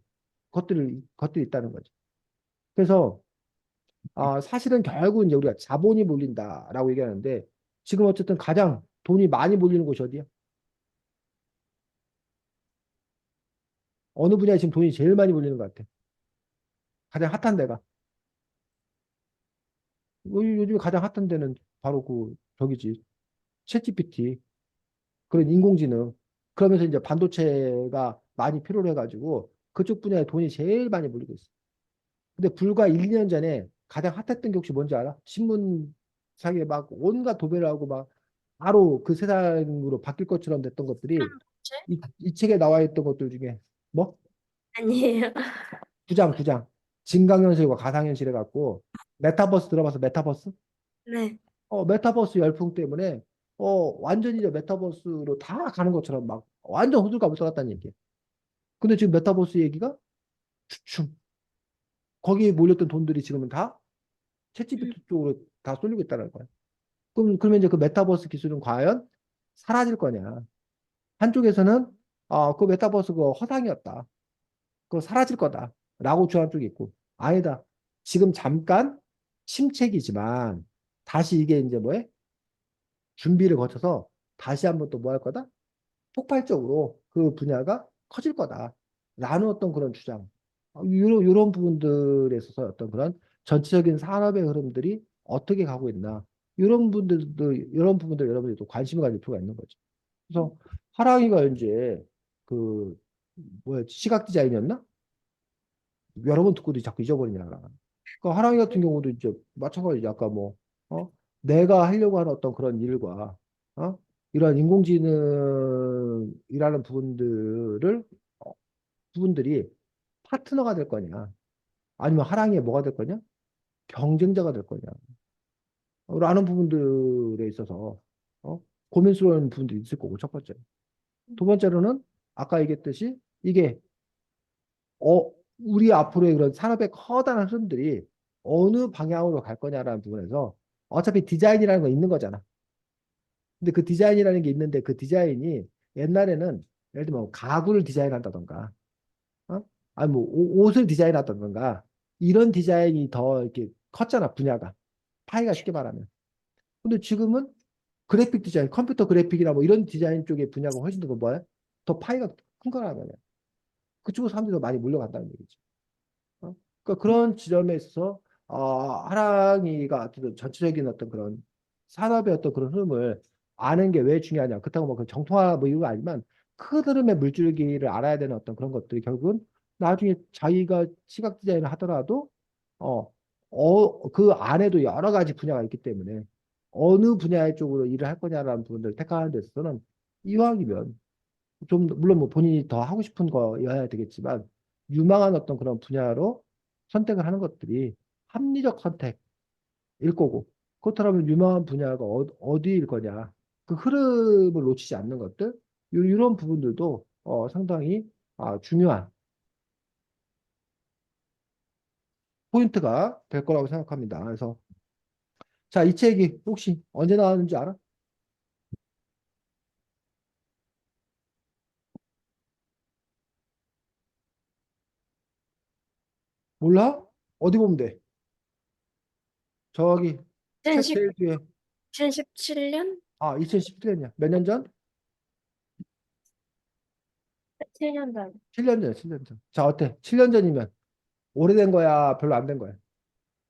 Speaker 1: 것들이 있다는 거죠. 그래서 사실은 결국 이제 우리가 자본이 몰린다라고 얘기하는데 지금 어쨌든 가장 돈이 많이 몰리는 곳이 어디야? 어느 분야에 지금 돈이 제일 많이 몰리는 것 같아? 가장 핫한 데가. 요즘에 가장 핫한 데는 바로 그 저기지. 챗GPT 그런 인공지능. 그러면서 이제 반도체가 많이 필요로 해가지고 그쪽 분야에 돈이 제일 많이 몰리고 있어. 근데 불과 1, 2년 전에 가장 핫했던 게 혹시 뭔지 알아? 신문사에 막 온갖 도배를 하고 막 바로 그 세상으로 바뀔 것처럼 됐던 것들이 이 책에 나와 있던 것들 중에 뭐?
Speaker 3: 아니에요.
Speaker 1: 부장. 진강현실과 가상현실 해갖고 메타버스 들어봐서 메타버스?
Speaker 3: 네.
Speaker 1: 메타버스 열풍 때문에 완전히 이제 메타버스로 다 가는 것처럼 막 완전 호들갑을 떨었다는 얘기예요. 근데 지금 메타버스 얘기가 주춤. 거기에 몰렸던 돈들이 지금은 다
Speaker 3: 음,
Speaker 1: 챗GPT 쪽으로 다 쏠리고 있다는 거예요. 그러면 이제 그 메타버스 기술은 과연 사라질 거냐? 한쪽에서는 그 메타버스 그 허상이었다. 그거 사라질 거다. 라고 주장한 쪽이 있고 아니다. 지금 잠깐 침체기지만 다시 이게 이제 뭐해? 준비를 거쳐서 다시 한번 또 뭐 할 거다? 폭발적으로 그 분야가 커질 거다. 라는 어떤 그런 주장. 이런 부분들에 있어서 어떤 그런 전체적인 산업의 흐름들이 어떻게 가고 있나. 이런 부분들 여러분들이 또 관심을 가질 필요가 있는 거죠. 그래서 하랑이가 이제 그 뭐야 시각 디자인이었나? 여러 번 듣고도 자꾸 잊어버리냐. 그러니까 하랑이 같은 경우도 이제 마찬가지 아까 뭐 내가 하려고 하는 어떤 그런 일과 어? 이런 인공지능이라는 어, 부분들이 파트너가 될 거냐 아니면 하랑이에 뭐가 될 거냐 경쟁자가 될 거냐 라는 부분들에 있어서 고민스러운 부분들이 있을 거고 첫 번째 두 번째로는 아까 얘기했듯이 이게 어, 우리 앞으로의 그런 산업의 커다란 흐름들이 어느 방향으로 갈 거냐라는 부분에서 어차피 디자인이라는 거 있는 거잖아. 근데 그 디자인이라는 게 있는데 그 디자인이 옛날에는 예를 들면 가구를 디자인한다던가, 어? 아니 뭐 옷을 디자인한다던가 이런 디자인이 더 이렇게 컸잖아 분야가 파이가 쉽게 말하면. 근데 지금은 그래픽 디자인, 컴퓨터 그래픽이나 뭐 이런 디자인 쪽의 분야가 훨씬 더 뭐야? 더 파이가 큰 거란 말이야. 그쪽으로 사람들이 더 많이 몰려간다는 얘기지. 그러니까 그런 지점에 있어서 하랑이가 어떤 전체적인 어떤 그런 산업의 어떤 그런 흐름을 아는 게 왜 중요하냐. 그렇다고 뭐 그 정통화 뭐 이런 거 아니지만 큰 흐름의 물줄기를 알아야 되는 어떤 그런 것들이 결국은 나중에 자기가 시각 디자인을 하더라도 어, 그 안에도 여러 가지 분야가 있기 때문에 어느 분야의 쪽으로 일을 할 거냐라는 부분들을 택하는 데 있어서는 이왕이면 좀 물론 뭐 본인이 더 하고 싶은 거여야 되겠지만 유망한 어떤 그런 분야로 선택을 하는 것들이 합리적 선택일 거고 그렇다면 유망한 분야가 어디일 거냐 그 흐름을 놓치지 않는 것들 이런 부분들도 상당히 중요한 포인트가 될 거라고 생각합니다. 그래서 자, 이 책이 혹시 언제 나왔는지 알아? 몰라? 어디 보면 돼? 저기 책
Speaker 3: 2010,
Speaker 1: 제일 뒤에
Speaker 3: 2017년?
Speaker 1: 2017년이야. 몇 년 전?
Speaker 2: 7년 전.
Speaker 1: 7년 전이야, 7년 전. 자, 어때? 7년 전이면 오래된 거야, 별로 안 된 거야?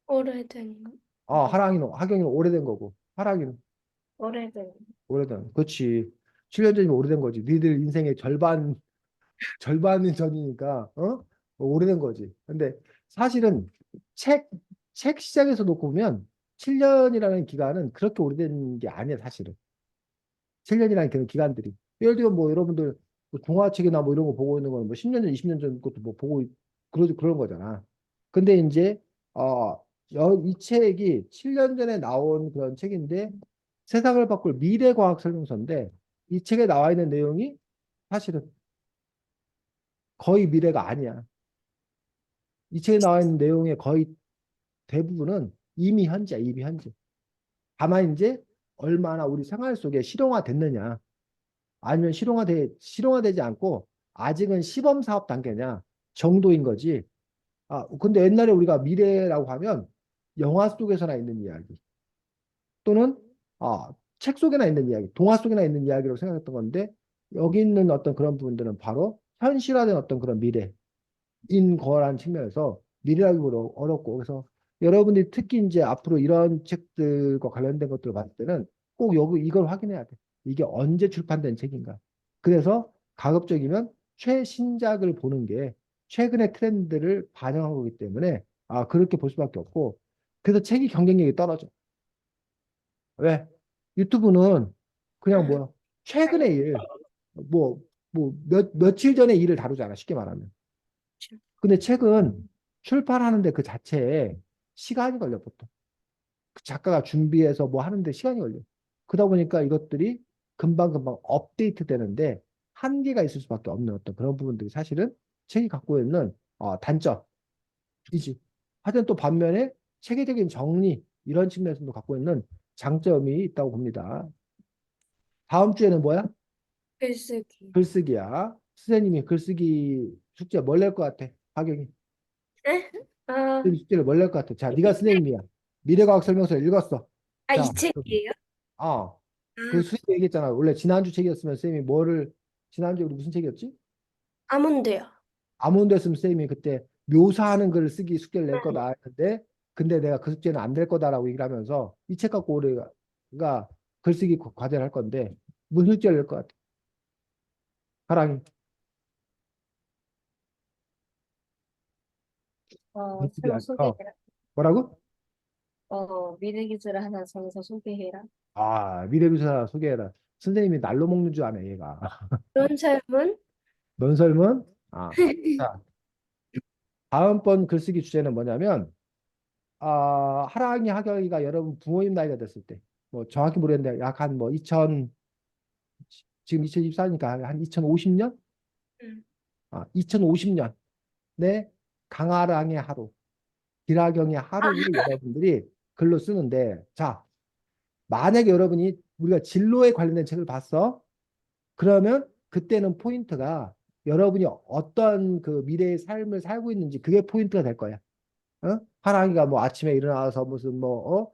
Speaker 3: 오래된 거.
Speaker 1: 하경이는 오래된 거고, 하랑이는
Speaker 2: 오래된.
Speaker 1: 오래된. 그렇지. 7년 전이면 오래된 거지. 니들 인생의 절반이 전이니까, 오래된 거지. 근데 사실은 책, 책 시작에서 놓고 보면 7년이라는 기간은 그렇게 오래된 게 아니야, 사실은. 7년이라는 그런 기간들이. 예를 들면 뭐 여러분들 뭐 동화책이나 뭐 이런 거 보고 있는 거는 뭐 10년 전, 20년 전 것도 뭐 보고 그런 거잖아. 근데 이제 어, 이 책이 7년 전에 나온 그런 책인데 세상을 바꿀 미래과학 설명서인데 이 책에 나와 있는 내용이 사실은 거의 미래가 아니야. 이 책에 나와 있는 내용의 거의 대부분은 이미 현재야, 이미 현재. 다만 이제 얼마나 우리 생활 속에 실용화됐느냐. 아니면 실용화되지 않고 아직은 시범 사업 단계냐 정도인 거지. 근데 옛날에 우리가 미래라고 하면 영화 속에서나 있는 이야기 또는 책 속에나 있는 이야기, 동화 속에나 있는 이야기라고 생각했던 건데 여기 있는 어떤 그런 부분들은 바로 현실화된 어떤 그런 미래인 거란 측면에서 미래라기로 어렵고 그래서 여러분들이 특히 이제 앞으로 이런 책들과 관련된 것들을 봤을 때는 꼭 여기 이걸 확인해야 돼. 이게 언제 출판된 책인가. 그래서 가급적이면 최신작을 보는 게 최근의 트렌드를 반영한 거기 때문에 그렇게 볼 수밖에 없고 그래서 책이 경쟁력이 떨어져. 왜? 유튜브는 그냥
Speaker 3: 응.
Speaker 1: 뭐야 최근의 일, 며칠 전의 일을 다루잖아 쉽게 말하면. 근데 책은 출판하는데 그 자체에 시간이 걸려, 보통. 그 작가가 준비해서 뭐 하는데 시간이 걸려. 그러다 보니까 이것들이 금방금방 업데이트 되는데 한계가 있을 수밖에 없는 어떤 그런 부분들이 사실은 책이 갖고 있는 단점이지. 하여튼 또 반면에 체계적인 정리, 이런 측면에서도 갖고 있는 장점이 있다고 봅니다. 다음 주에는 뭐야?
Speaker 3: 글쓰기.
Speaker 1: 글쓰기야. 선생님이 글쓰기 숙제 뭘 낼 것 같아? 하경이.
Speaker 3: 에? 아,
Speaker 1: 이 숙제를 뭘 낼 것 같아? 자, 네가 선생님이야. 미래과학 설명서 읽었어.
Speaker 3: 이
Speaker 1: 자,
Speaker 3: 책이에요?
Speaker 1: 어, 그
Speaker 3: 아,
Speaker 1: 수익 얘기했잖아. 원래 지난주 책이었으면 쌤이 지난주에 우리 무슨 책이었지?
Speaker 3: 아몬드요.
Speaker 1: 아몬드였으면 쌤이 그때 묘사하는 글을 쓰기 숙제를 낼
Speaker 3: 네.
Speaker 1: 거다 했는데, 근데 내가 그 숙제는 안 될 거다라고 얘기를 하면서 이 책 갖고 우리가 글쓰기 과제를 할 건데, 무슨 숙제를 낼 것 같아? 하랑이. 글쓰기
Speaker 2: 새로 소개해라.
Speaker 1: 뭐라고?
Speaker 2: 미래 기술을 하나 정해서 소개해라.
Speaker 1: 미래교사 소개해라. 선생님이 날로 먹는 줄 아네, 얘가.
Speaker 3: 그런 삶은?
Speaker 1: 논설문? 자, 다음번 글쓰기 주제는 뭐냐면, 하랑이 하경이가 여러분 부모님 나이가 됐을 때, 뭐 정확히 모르겠는데 약 한 뭐 2000, 지금 2024니까 한 2050년?
Speaker 3: 응.
Speaker 1: 2050년에 강하랑의 하루, 기라경의
Speaker 3: 아,
Speaker 1: 하루를 여러분들이 글로 쓰는데, 자, 만약에 여러분이 우리가 진로에 관련된 책을 봤어? 그러면 그때는 포인트가 여러분이 어떤 그 미래의 삶을 살고 있는지 그게 포인트가 될 거야. 하랑이가 뭐 아침에 일어나서 무슨 뭐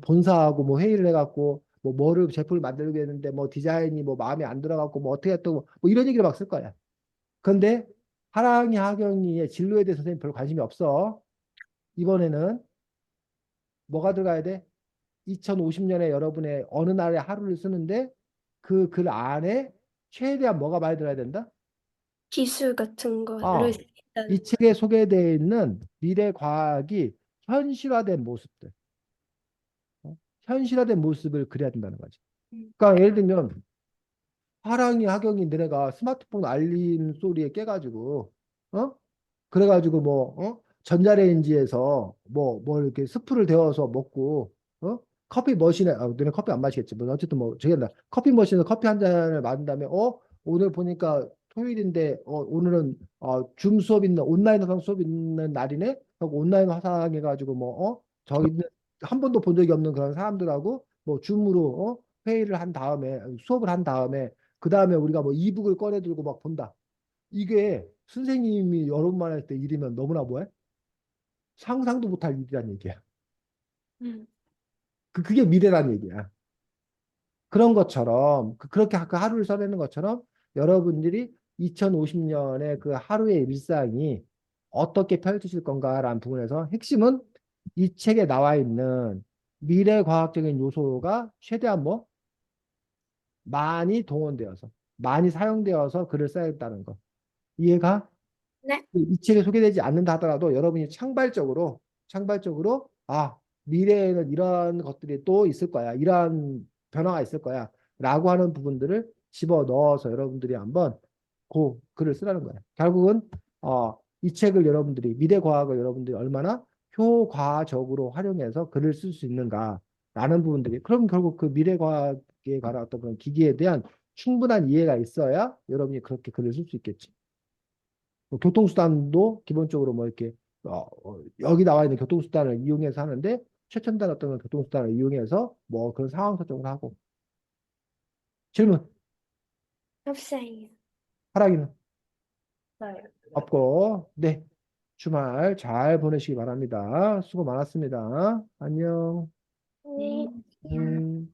Speaker 1: 본사하고 뭐 회의를 해갖고 뭐를 제품을 만들게 했는데 뭐 디자인이 뭐 마음에 안 들어갖고 뭐 어떻게 했다고 뭐 이런 얘기를 막 쓸 거야. 근데 하랑이 하경이의 진로에 대해서 선생님 별로 관심이 없어. 이번에는 뭐가 들어가야 돼? 2050년에 여러분의 어느 날의 하루를 쓰는데 그 글 안에 최대한 뭐가 많이 들어야 된다?
Speaker 3: 기술 같은 거를
Speaker 1: 아,
Speaker 3: 쓰겠다는
Speaker 1: 이
Speaker 3: 거.
Speaker 1: 책에 소개되어 있는 미래 과학이 현실화된 모습들, 현실화된 모습을 그려야 된다는 거지.
Speaker 3: 음.
Speaker 1: 그러니까 예를 들면 하랑이 하경이 너네가 스마트폰 알림 소리에 깨가지고 어? 그래가지고 뭐 전자레인지에서 뭐 이렇게 스프를 데워서 먹고 커피 머신에 너네 커피 안 마시겠지 뭐 어쨌든 뭐 저기 나 커피 머신에 커피 한 잔을 마신 다음에 오늘 보니까 토요일인데 오늘은 줌 수업 있는 온라인 화상 수업 있는 날이네 하고 온라인 화상 해가지고 뭐 저기 한 번도 본 적이 없는 그런 사람들하고 뭐 줌으로 회의를 한 다음에 수업을 한 다음에 그 다음에 우리가 뭐 이북을 꺼내 들고 막 본다. 이게 선생님이 여러 번 말할 때 일이면 너무나 뭐해? 상상도 못할 일이란 얘기야.
Speaker 3: 음.
Speaker 1: 그게 미래란 얘기야. 그런 것처럼 그렇게 그 하루를 써내는 것처럼 여러분들이 2050년의 그 하루의 일상이 어떻게 펼쳐질 건가라는 부분에서 핵심은 이 책에 나와 있는 미래 과학적인 요소가 최대한 뭐 많이 동원되어서 많이 사용되어서 글을 써야겠다는 거. 이해가?
Speaker 3: 네.
Speaker 1: 이 책에 소개되지 않는다 하더라도 여러분이 창발적으로 미래에는 이런 것들이 또 있을 거야. 이러한 변화가 있을 거야. 라고 하는 부분들을 집어 넣어서 여러분들이 한번 그 글을 쓰라는 거야. 결국은 이 책을 여러분들이 미래 과학을 여러분들이 얼마나 효과적으로 활용해서 글을 쓸 수 있는가라는 부분들이 그럼 결국 그 미래 과학에 관한 어떤 그런 기기에 대한 충분한 이해가 있어야 여러분이 그렇게 글을 쓸 수 있겠지. 뭐 교통수단도 기본적으로 뭐 이렇게 여기 나와 있는 교통수단을 이용해서 하는데 최첨단 어떤 교통수단을 이용해서 뭐 그런 상황 설정을 하고 질문
Speaker 3: 없어요.
Speaker 1: 하락이는
Speaker 2: 네.
Speaker 1: 없고 네 주말 잘 보내시기 바랍니다. 수고 많았습니다. 안녕.
Speaker 3: 네.
Speaker 1: 음.